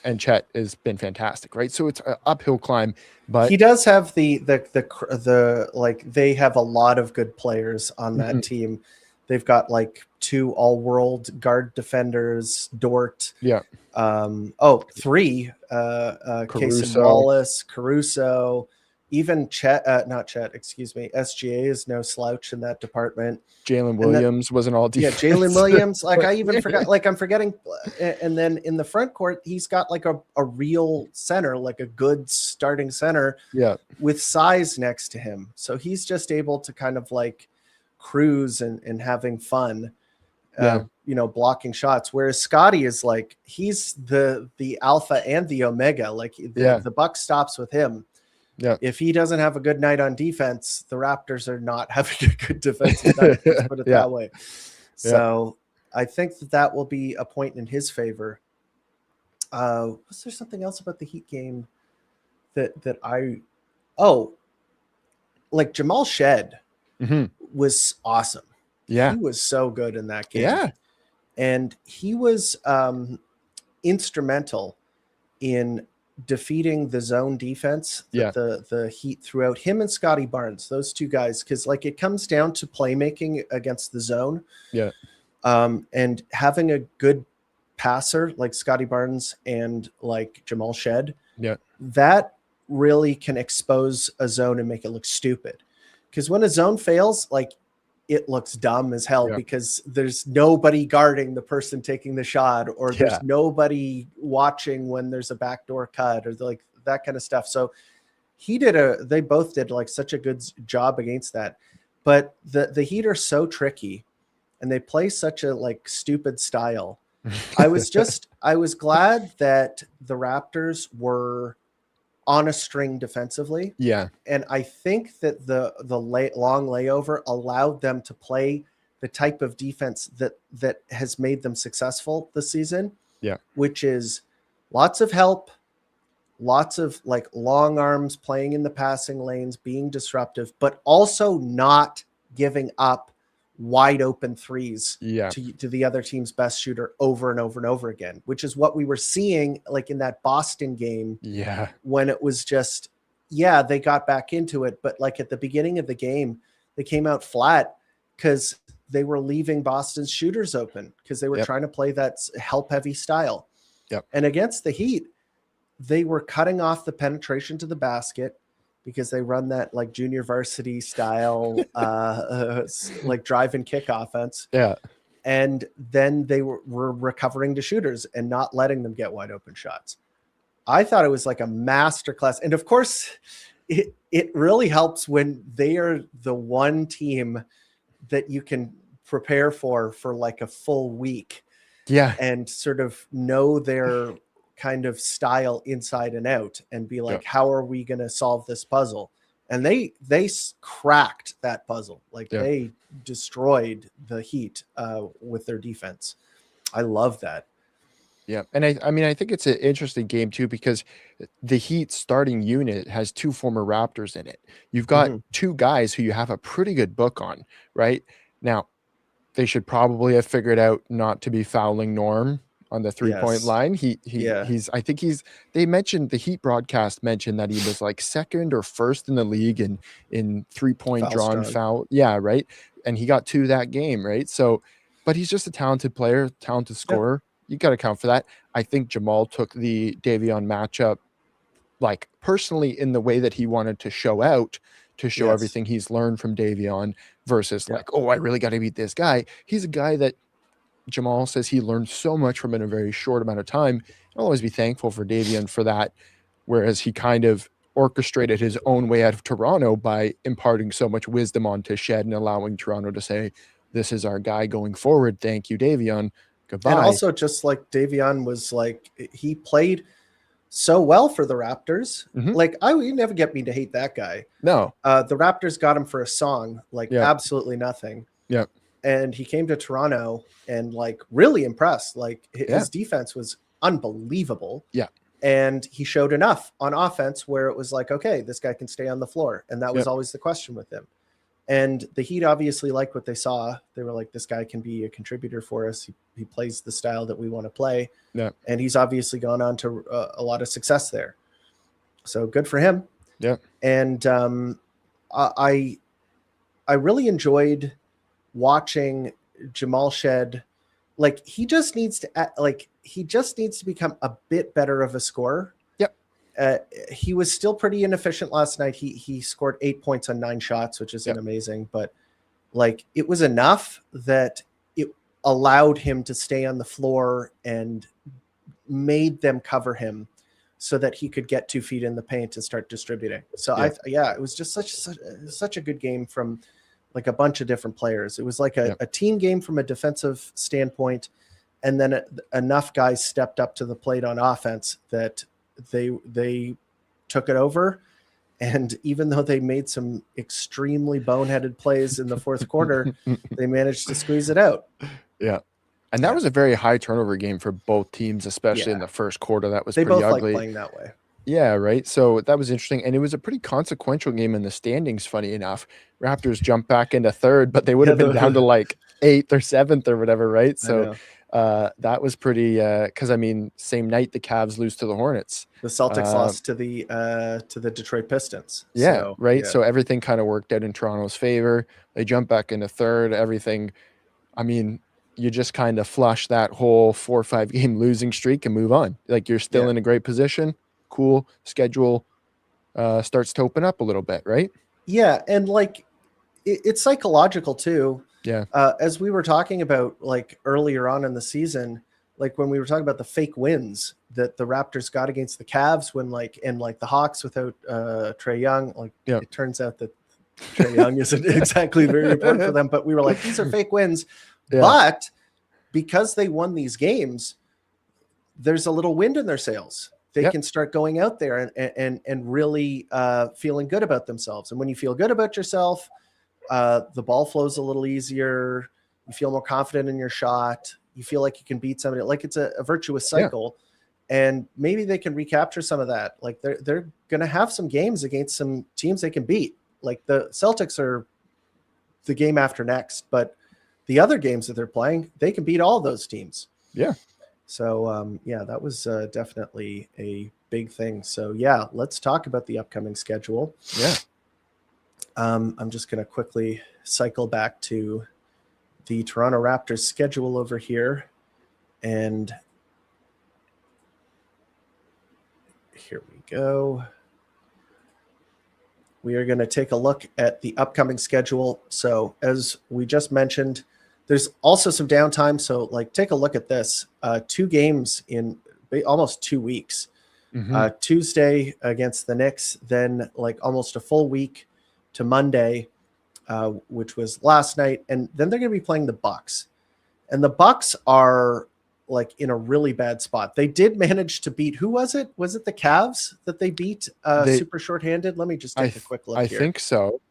And Chet has been fantastic, right? So it's an uphill climb, but he does have the like they have a lot of good players on that team. They've got like 2 all-world guard defenders, Dort. Yeah. 3. Cason Wallace, Caruso, even SGA is no slouch in that department. Jalen Williams was an all-defense. Yeah, Jalen Williams. Like I even forgot. Like I'm forgetting. And then in the front court, he's got like a real center, like a good starting center. Yeah. With size next to him, so he's just able to kind of like cruise and having fun, blocking shots. Whereas Scotty is like, he's the alpha and the omega. Like the buck stops with him. Yeah. If he doesn't have a good night on defense, the Raptors are not having a good defensive night. Let's put it that way. So I think that will be a point in his favor. Was there something else about the Heat game like Jamal Shed was awesome. Yeah. He was so good in that game. Yeah. And he was instrumental in defeating the zone defense that the Heat threw out. Him and Scotty Barnes, those 2 guys, because like it comes down to playmaking against the zone. Yeah. And having a good passer like Scotty Barnes and like Jamal Shed, Yeah. that really can expose a zone and make it look stupid. Because when a zone fails, like it looks dumb as hell because there's nobody guarding the person taking the shot, or there's nobody watching when there's a backdoor cut, or like that kind of stuff. So they both did like such a good job against that. But the Heat are so tricky and they play such a like stupid style. I was glad that the Raptors were on a string defensively. Yeah. And I think that the long layover allowed them to play the type of defense that has made them successful this season. Yeah. Which is lots of help, lots of like long arms playing in the passing lanes, being disruptive, but also not giving up wide open threes to the other team's best shooter over and over and over again, which is what we were seeing like in that Boston game. Yeah. When it was just, they got back into it. But like at the beginning of the game, they came out flat because they were leaving Boston's shooters open because they were trying to play that help heavy style. Yep. And against the Heat, they were cutting off the penetration to the basket because they run that like junior varsity style, like drive and kick offense. Yeah. And then they were recovering to shooters and not letting them get wide open shots. I thought it was like a masterclass. And of course, it really helps when they are the one team that you can prepare for like a full week. Yeah. And sort of know their kind of style inside and out and be like, how are we going to solve this puzzle? And they cracked that puzzle. Like they destroyed the Heat with their defense. I love that. Yeah. And I mean, I think it's an interesting game too, because the Heat starting unit has two former Raptors in it. You've got two guys who you have a pretty good book on, right? Now, they should probably have figured out not to be fouling Norm on the 3-point line. They mentioned, the Heat broadcast mentioned that he was like second or first in the league in 3-point drawn foul. Yeah. Right. And he got 2 that game. Right. So, but he's just a talented player, talented scorer. You got to account for that. I think Jamal took the Davion matchup, like personally in the way that he wanted to show out, to show everything he's learned from Davion versus like, oh, I really got to beat this guy. He's a guy that Jamal says he learned so much from in a very short amount of time. I'll always be thankful for Davion for that. Whereas he kind of orchestrated his own way out of Toronto by imparting so much wisdom onto Shed and allowing Toronto to say, this is our guy going forward. Thank you, Davion. Goodbye. And also just like Davion was like, he played so well for the Raptors. Like you never get me to hate that guy. No. The Raptors got him for a song, like absolutely nothing. Yeah. And he came to Toronto and like really impressed. Like his defense was unbelievable. Yeah. And he showed enough on offense where it was like, okay, this guy can stay on the floor. And that was always the question with him. And the Heat obviously liked what they saw. They were like, this guy can be a contributor for us. He plays the style that we want to play. Yeah. And he's obviously gone on to a lot of success there. So good for him. Yeah. And I really enjoyed watching Jamal Shed. Like he just needs to become a bit better of a scorer. He was still pretty inefficient last night. He scored 8 points on 9 shots, which isn't amazing, but like it was enough that it allowed him to stay on the floor and made them cover him so that he could get 2 feet in the paint and start distributing. So it was just such a good game from like a bunch of different players. It was like a team game from a defensive standpoint. And then enough guys stepped up to the plate on offense that they took it over. And even though they made some extremely boneheaded plays in the fourth quarter, they managed to squeeze it out. Yeah. And that was a very high turnover game for both teams, especially in the first quarter. That was pretty ugly. They both like playing that way. Yeah, right. So that was interesting. And it was a pretty consequential game in the standings, funny enough. Raptors jumped back into third, but they would have been down to like 8th or 7th or whatever, right? So that was pretty because I mean, same night the Cavs lose to the Hornets. The Celtics lost to the Detroit Pistons. Yeah, so, right. So everything kind of worked out in Toronto's favor. They jumped back into third. Everything. I mean, you just kind of flush that whole 4 or 5 game losing streak and move on. Like you're still in a great position. Cool. Schedule starts to open up a little bit, right? Yeah, and like it's psychological too. Yeah. As we were talking about like earlier on in the season, like when we were talking about the fake wins that the Raptors got against the Cavs when like the Hawks without Trae Young, like it turns out that Trae Young isn't exactly very important for them, but we were like, these are fake wins. Yeah. But because they won these games, there's a little wind in their sails. They can start going out there and really feeling good about themselves. And when you feel good about yourself, the ball flows a little easier. You feel more confident in your shot. You feel like you can beat somebody. Like it's a virtuous cycle. And maybe they can recapture some of that. Like they're going to have some games against some teams they can beat. Like the Celtics are the game after next, but the other games that they're playing, they can beat all those teams. Yeah. So, that was definitely a big thing. So, yeah, let's talk about the upcoming schedule. Yeah. I'm just going to quickly cycle back to the Toronto Raptors schedule over here. And here we go. We are going to take a look at the upcoming schedule. So, as we just mentioned, there's also some downtime. So like, take a look at this, 2 games in almost 2 weeks, Tuesday against the Knicks, then like almost a full week to Monday, which was last night. And then they're going to be playing the Bucks, and the Bucks are like in a really bad spot. They did manage to beat, who was it? Was it the Cavs that they beat super shorthanded? Let me just take a quick look here. I think so.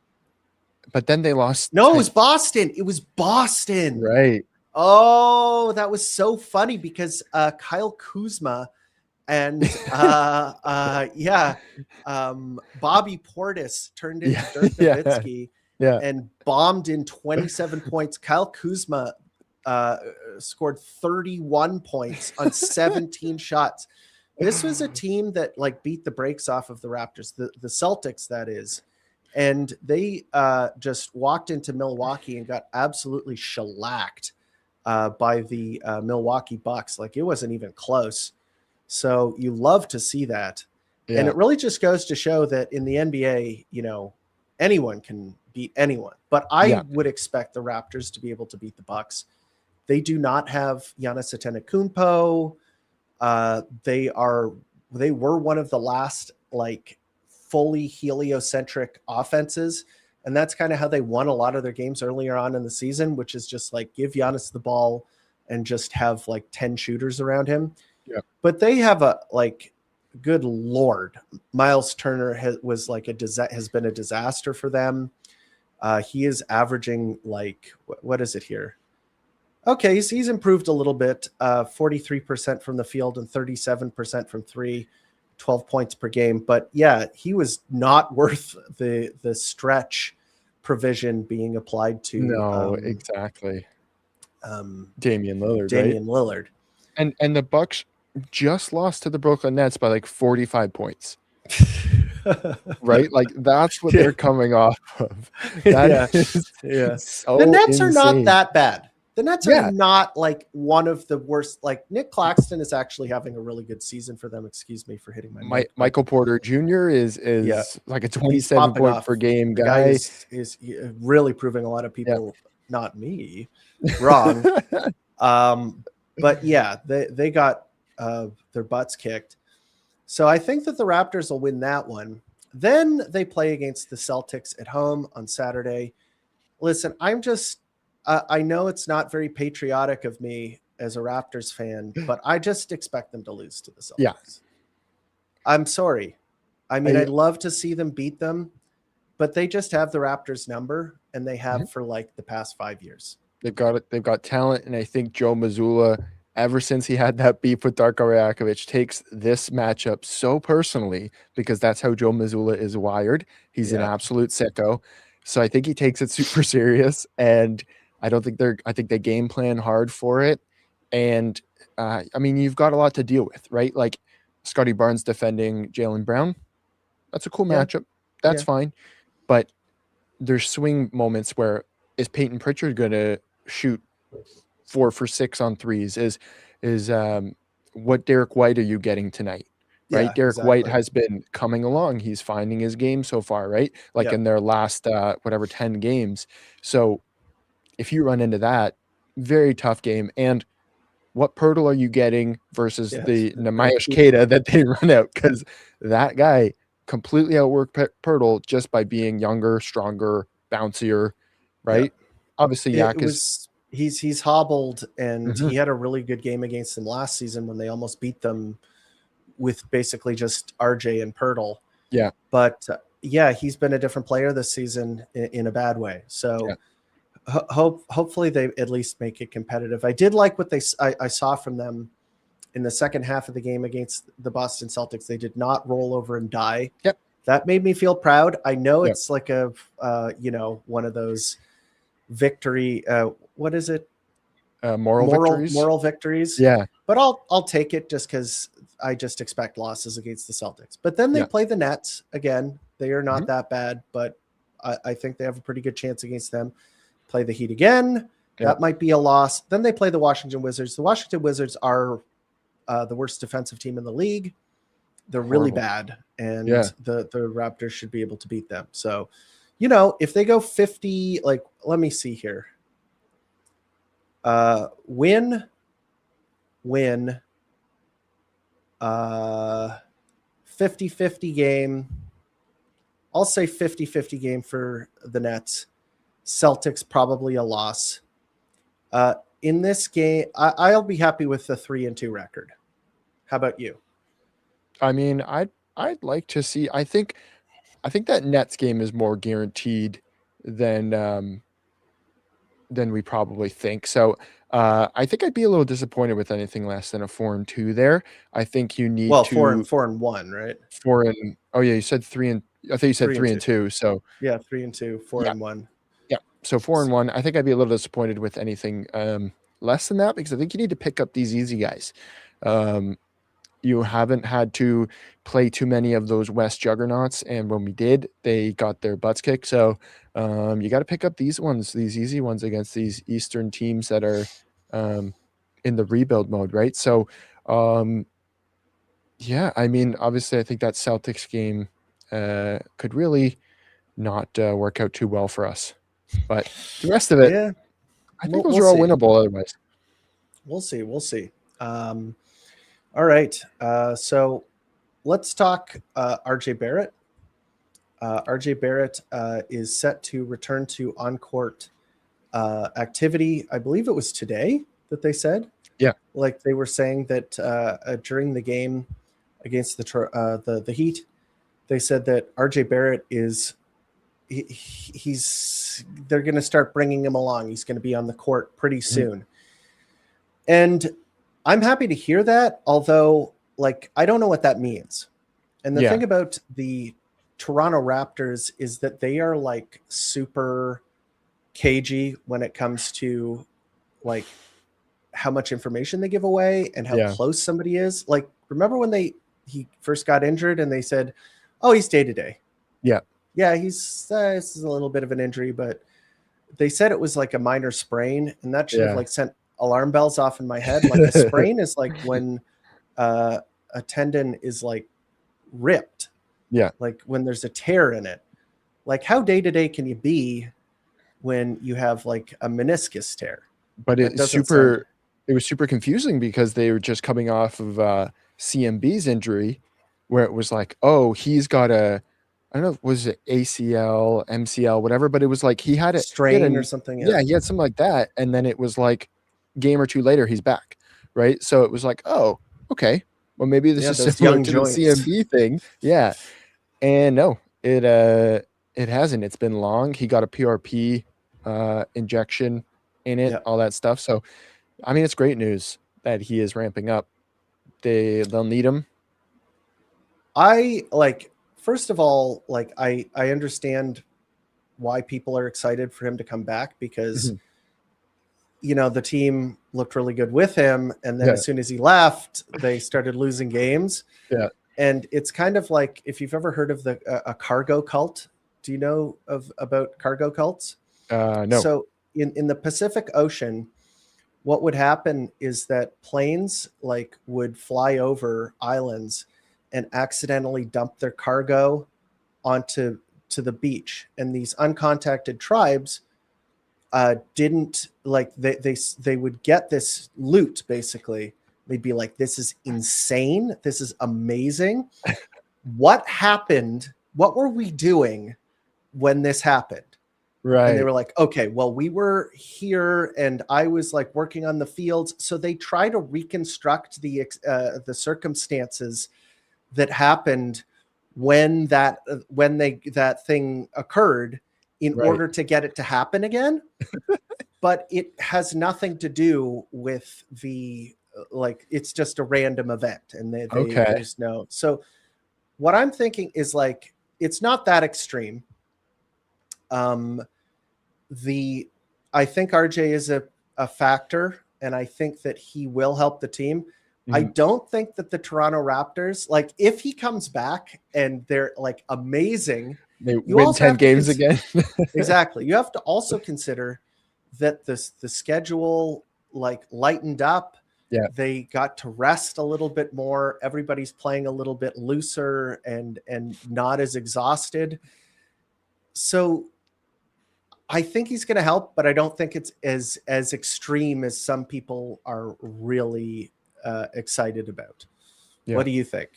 But then they lost. No, it was Boston. It was Boston. Right. Oh, that was so funny because Kyle Kuzma and Bobby Portis turned into Dirk Nowitzki and bombed in 27 points. Kyle Kuzma scored 31 points on 17 shots. This was a team that like beat the brakes off of the Raptors, the Celtics, that is. And they just walked into Milwaukee and got absolutely shellacked by the Milwaukee Bucks. Like it wasn't even close. So you love to see that. Yeah. And it really just goes to show that in the NBA, anyone can beat anyone. But I would expect the Raptors to be able to beat the Bucks. They do not have Giannis Antetokounmpo. They were one of the last like fully heliocentric offenses. And that's kind of how they won a lot of their games earlier on in the season, which is just like give Giannis the ball and just have like 10 shooters around him. Yeah. But they have good Lord, Miles Turner has been a disaster for them. He is averaging like, what is it here? Okay. He's improved a little bit, 43% from the field and 37% from 3. 12 points per game, but yeah, he was not worth the stretch provision being applied to. No, exactly. Damian Lillard. And the Bucks just lost to the Brooklyn Nets by like 45 points. Right? Like that's what they're coming off of. That is so the Nets insane. Are not that bad. The Nets are not like one of the worst. Like Nick Claxton is actually having a really good season for them. Excuse me for hitting my mic. Michael Porter Jr. is like a 27 point per game guy. Is really proving a lot of people, not me, wrong. But yeah, they got their butts kicked. So I think that the Raptors will win that one. Then they play against the Celtics at home on Saturday. Listen, I know it's not very patriotic of me as a Raptors fan, but I just expect them to lose to the Celtics. Yeah. I'm sorry. I mean, I'd love to see them beat them, but they just have the Raptors number, and they have for like the past 5 years. They've got talent, and I think Joe Mazzulla, ever since he had that beef with Darko Rajakovic, takes this matchup so personally because that's how Joe Mazzulla is wired. He's an absolute sicko. So I think he takes it super serious, and I think they game plan hard for it. And I mean, you've got a lot to deal with, right? Like Scotty Barnes defending Jaylen Brown. That's a cool matchup. That's fine. But there's swing moments where is Peyton Pritchard going to shoot 4 for 6 on threes? Is what Derek White are you getting tonight? Right? Yeah, Derek White exactly. has been coming along. He's finding his game so far, right? Like Yeah. in their last 10 games. So if you run into that, very tough game. And what Pirtle are you getting versus Yes. the Nemayesh Keita that they run out? Because that guy completely outworked Pirtle just by being younger, stronger, bouncier, Yeah. right? Obviously, It Yak is. was he's hobbled, and Mhm. he had a really good game against them last season when they almost beat them with basically just RJ and Pirtle. Yeah. But yeah, he's been a different player this season in a bad way. So hopefully they at least make it competitive. I did like what I saw from them in the second half of the game against the Boston Celtics. They did not roll over and die. Yep. That made me feel proud. I know Yep. it's like a one of those victory. What is it? Moral victories. Yeah. But I'll take it just because I just expect losses against the Celtics. But then they Yeah. play the Nets again. They are not Mhm. that bad, but I think they have a pretty good chance against them. Play the Heat again. Yeah. That might be a loss. Then they play the Washington Wizards. The Washington Wizards are the worst defensive team in the league. They're really Horrible. bad, and Yeah. the Raptors should be able to beat them. So, if they go 50, like, let me see here. Win, 50-50 game. I'll say 50-50 game for the Nets. Celtics probably a loss. In this game, I'll be happy with the 3-2 record. How about you? I mean, I'd like to see. I think that Nets game is more guaranteed than we probably think. So I think I'd be a little disappointed with anything less than a 4-2 there. I think you need Well, to 4-1, right? 4 and oh yeah, you said 3 and I thought you said 3-2. So yeah, 3-2, 4-1. Yeah. So 4-1. I think I'd be a little disappointed with anything less than that because I think you need to pick up these easy guys. You haven't had to play too many of those West juggernauts, and when we did, they got their butts kicked. So you got to pick up these easy ones against these Eastern teams that are in the rebuild mode, right? So yeah, I mean, obviously, I think that Celtics game could really not work out too well for us. But the rest of it, Yeah, I think we'll those are all see. winnable otherwise. We'll see. All right. So let's talk RJ Barrett. RJ Barrett is set to return to on-court activity. I believe it was today that they said. Yeah. Like they were saying that during the game against the Heat, they said that RJ Barrett is they're going to start bringing him along. He's going to be on the court pretty soon. And I'm happy to hear that, although like I don't know what that means. And the thing about the Toronto Raptors is that they are like super cagey when it comes to like how much information they give away and how close somebody is. Like, remember when he first got injured and they said, "Oh, he's day to day." Yeah, he's this is a little bit of an injury, but they said it was like a minor sprain, and that should have like sent alarm bells off in my head. Like a sprain is like when a tendon is like ripped. Yeah, like when there's a tear in it. Like how day to day can you be when you have like a meniscus tear? But it was super confusing because they were just coming off of CMB's injury, where it was like, oh, he's got I don't know, was it ACL, MCL, whatever, but it was like he had a strain or something. Yeah, he had something like that, and then it was like game or two later he's back, right? So it was like, oh, okay, well maybe this is similar to the CMB thing. Yeah, and no, it hasn't. It's been long. He got a PRP injection in it, all that stuff. So, I mean, it's great news that he is ramping up. They'll need him. First of all, like I understand why people are excited for him to come back because the team looked really good with him, and then as soon as he left, they started losing games. Yeah. And it's kind of like if you've ever heard of a cargo cult. Do you know about cargo cults? No. So in the Pacific Ocean, what would happen is that planes like would fly over islands and accidentally dump their cargo onto the beach, and these uncontacted tribes didn't like they would get this loot. Basically, they'd be like, this is insane, this is amazing, what happened, what were we doing when this happened? And they Right. were like, okay, well, we were here and I was like working on the fields. So they try to reconstruct the circumstances that happened when that thing occurred in Right. order to get it to happen again. But it has nothing to do with the like, it's just a random event, and Okay. there's no. So what I'm thinking is like, it's not that extreme. I think RJ is a factor, and I think that he will help the team. I don't think that the Toronto Raptors, like, if he comes back and they're like amazing, They you win also 10 have to games again. exactly. You have to also consider that the schedule like lightened up. Yeah. They got to rest a little bit more. Everybody's playing a little bit looser and not as exhausted. So I think he's going to help, but I don't think it's as extreme as some people are really excited about. Yeah. What do you think?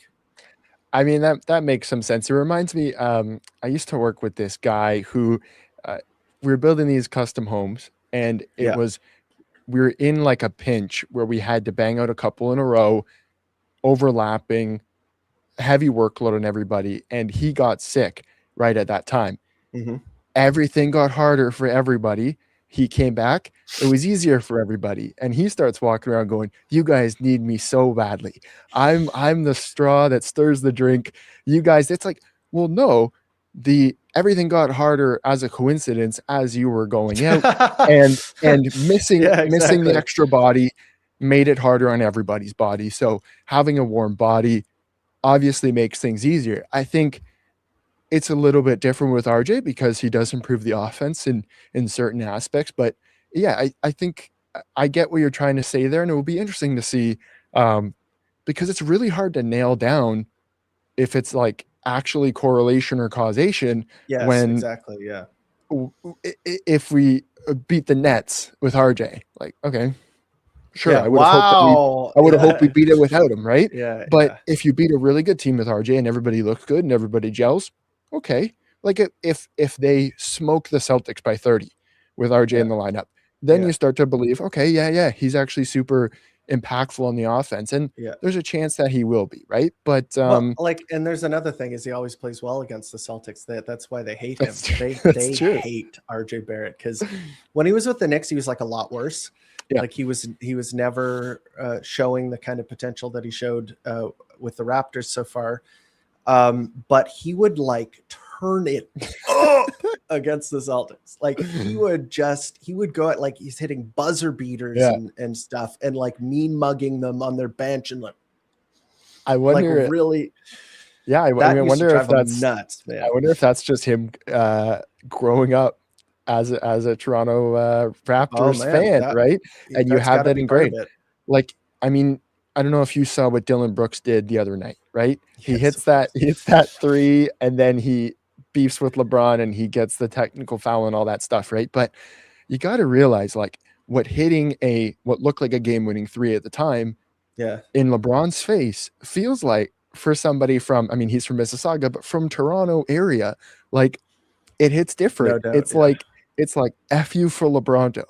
I mean, that makes some sense. It reminds me, I used to work with this guy who we were building these custom homes, and we were in like a pinch where we had to bang out a couple in a row, overlapping, heavy workload on everybody, and he got sick right at that time. Mm-hmm. Everything got harder for everybody. He came back. It was easier for everybody. And he starts walking around going, you guys need me so badly. I'm the straw that stirs the drink. You guys, it's like, well, no, everything got harder as a coincidence as you were going out, and missing the extra body made it harder on everybody's body. So having a warm body obviously makes things easier. I think it's a little bit different with RJ because he does improve the offense in certain aspects. But yeah, I think I get what you're trying to say there, and it will be interesting to see because it's really hard to nail down if it's like actually correlation or causation. Yes, when exactly. Yeah. If we beat the Nets with RJ, like, okay, sure, Yeah. I would have hoped we beat it without him, right? Yeah. But if you beat a really good team with RJ and everybody looks good and everybody gels, okay. Like if they smoke the Celtics by 30 with RJ in the lineup, then you start to believe, okay, he's actually super impactful on the offense, and there's a chance that he will be, right? But and there's another thing is he always plays well against the Celtics. That's why they hate him. They hate RJ Barrett, because when he was with the Knicks, he was like a lot worse. Yeah. Like he was never showing the kind of potential that he showed with the Raptors so far. But he would like turn it up against the Celtics. Like he would go at like he's hitting buzzer beaters and stuff, and like mean mugging them on their bench, and like I wonder like really. Yeah, I wonder if that's nuts, man. I wonder if that's just him growing up as a Toronto Raptors fan, right? And you have that ingrained. Like, I mean, I don't know if you saw what Dylan Brooks did the other night, right? He hits that three, and then he beefs with LeBron and he gets the technical foul and all that stuff, right? But you got to realize, like, what looked like a game-winning three at the time, in LeBron's face feels like, for somebody from, I mean, he's from Mississauga, but from Toronto area, like, it hits different. No doubt, it's like F you for LeBronto,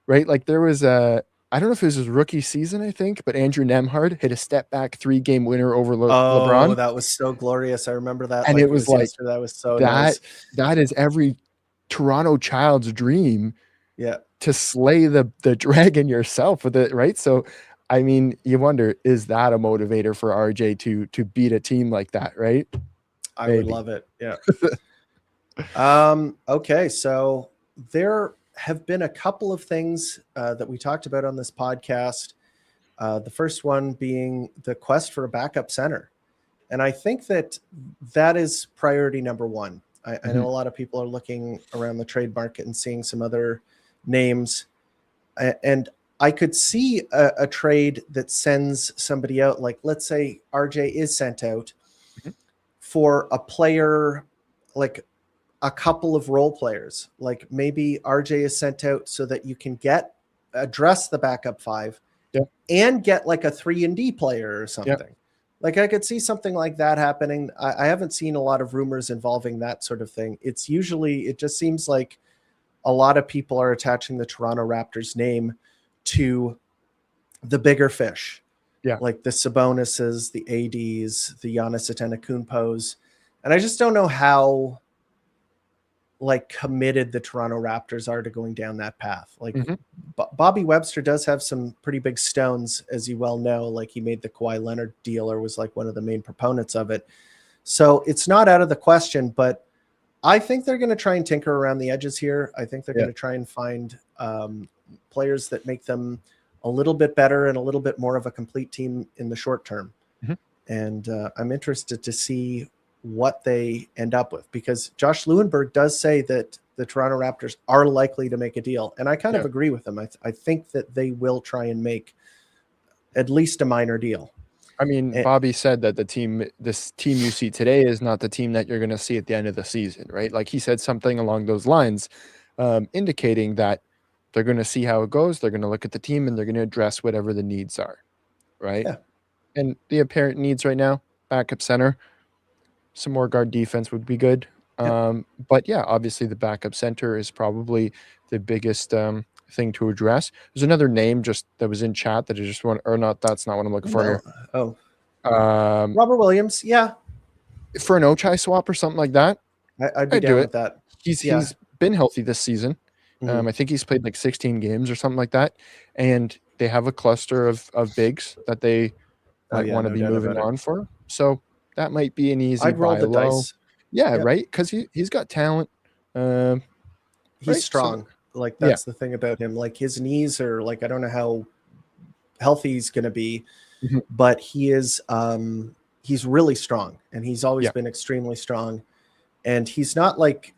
right? Like there was I don't know if it was his rookie season, I think, but Andrew Nemhard hit a step back 3-game winner over LeBron. Oh, that was so glorious. I remember that. And it was like, that was so nice. That is every Toronto child's dream. Yeah. To slay the dragon yourself with it, right? So, I mean, you wonder, is that a motivator for RJ to beat a team like that, right? I would love it. Yeah. Okay, so there have been a couple of things that we talked about on this podcast. The first one being the quest for a backup center. And I think that is priority number one. I know a lot of people are looking around the trade market and seeing some other names. And I could see a trade that sends somebody out. Like, let's say RJ is sent out Mhm. for a player, like a couple of role players. Like maybe RJ is sent out so that you can address the backup five Yeah. and get like a 3-and-D player or Yeah. something. Like I could see something like that happening. I haven't seen a lot of rumors involving that sort of thing. It just seems like a lot of people are attaching the Toronto Raptors name to the bigger fish. Yeah. Like the Sabonis's, the ADs, the Giannis Antetokounmpos. And I just don't know how like committed the Toronto Raptors are to going down that path. Like Mhm. Bobby Webster does have some pretty big stones, as you well know. Like he made the Kawhi Leonard deal or was like one of the main proponents of it. So it's not out of the question, but I think they're going to try and tinker around the edges here. I think they're Yeah. going to try and find players that make them a little bit better and a little bit more of a complete team in the short term. Mhm. And I'm interested to see what they end up with, because Josh Lewenberg does say that the Toronto Raptors are likely to make a deal. And I kind of Yeah. agree with him. I think that they will try and make at least a minor deal. I mean, Bobby said that this team you see today is not the team that you're going to see at the end of the season, right? Like he said something along those lines, indicating that they're going to see how it goes. They're going to look at the team and they're going to address whatever the needs are, right? Yeah. And the apparent needs right now, backup center, some more guard defense would be good. But yeah, obviously the backup center is probably the biggest thing to address. There's another name just that was in chat that I just want, or not. That's not what I'm looking for here. Oh, Um, Robert Williams. Yeah. for an Ochai swap or something like that, I'd be I'd down do with it. that. He's Yeah. he's been healthy this season. Mhm. I think he's played like 16 games or something like that, and they have a cluster of bigs that they might want to No be doubt moving about it. on for. So that might be an easy I'd roll buy the low. dice. Yeah, Yep. right. Because he's got talent. He's Right, so- strong. Like that's the thing about him. Like his knees are like, I don't know how healthy he's going to be, Mhm. but he's really strong, and he's always Yeah. been extremely strong. And he's not like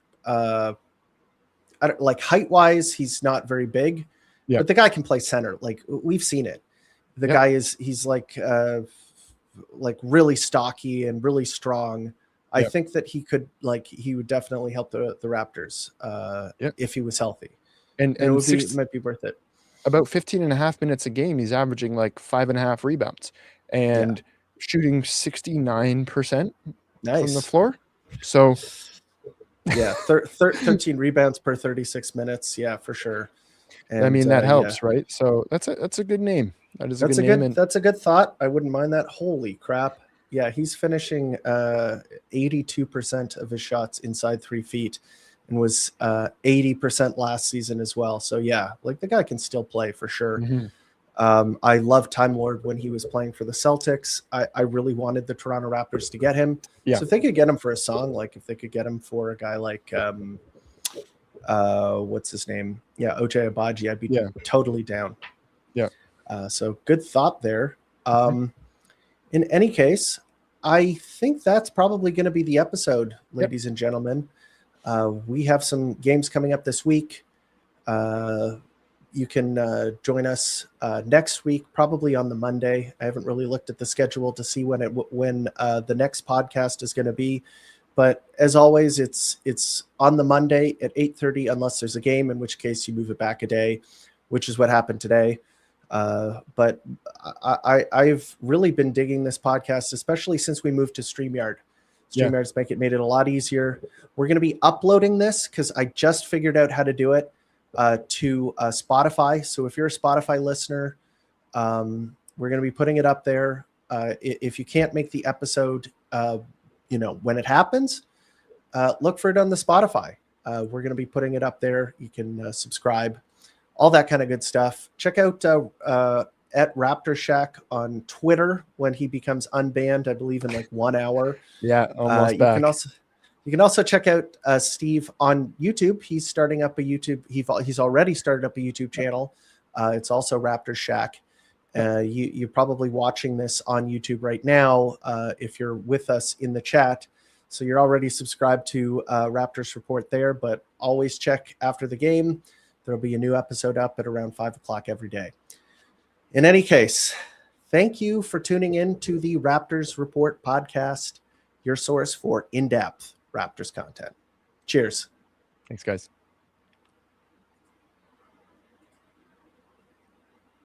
like height wise, he's not very big, Yeah. but the guy can play center. Like we've seen it. The Yeah. guy he's like really stocky and really strong. I Yeah. think that he would definitely help the Raptors if he was healthy. and And it might be worth it. about 15 and a half minutes a game, he's averaging like 5.5 rebounds and shooting 69% from the Nice. floor. So Yeah, 13 rebounds per 36 minutes. Yeah, for sure. And, I mean that helps, right? So that's a good name. That is a good name. That's a good thought. I wouldn't mind that. Holy crap. Yeah, he's finishing 82% of his shots inside 3 feet, and was 80% last season as well. So yeah, like the guy can still play for sure. Mhm. I love Time Lord when he was playing for the Celtics. I really wanted the Toronto Raptors to get him. Yeah. So if they could get him for a song, like if they could get him for a guy like what's his name? Yeah, Ochai Agbaji, I'd be totally down. Yeah. So good thought there. In any case, I think that's probably going to be the episode, ladies and gentlemen. We have some games coming up this week. You can join us next week, probably on the Monday. I haven't really looked at the schedule to see when the next podcast is going to be. But as always, it's on the Monday at 8:30, unless there's a game, in which case you move it back a day, which is what happened today. But I've really been digging this podcast, especially since we moved to StreamYard. StreamYard's made it a lot easier. We're going to be uploading this because I just figured out how to do it to Spotify. So if you're a Spotify listener, we're going to be putting it up there. If you can't make the episode, when it happens, look for it on the Spotify. We're going to be putting it up there. You can subscribe, all that kind of good stuff. Check out at Raptor Shack on Twitter when he becomes unbanned, I believe in like 1 hour. Yeah, almost back. You can also check out Steve on YouTube. He's starting up a YouTube. He's already started up a YouTube channel. It's also Raptor Shack. You're probably watching this on YouTube right now if you're with us in the chat. So you're already subscribed to Raptors Report there, but always check after the game. There'll be a new episode up at around 5 o'clock every day. In any case, thank you for tuning in to the Raptors Report podcast, your source for in-depth Raptors content. Cheers. Thanks, guys.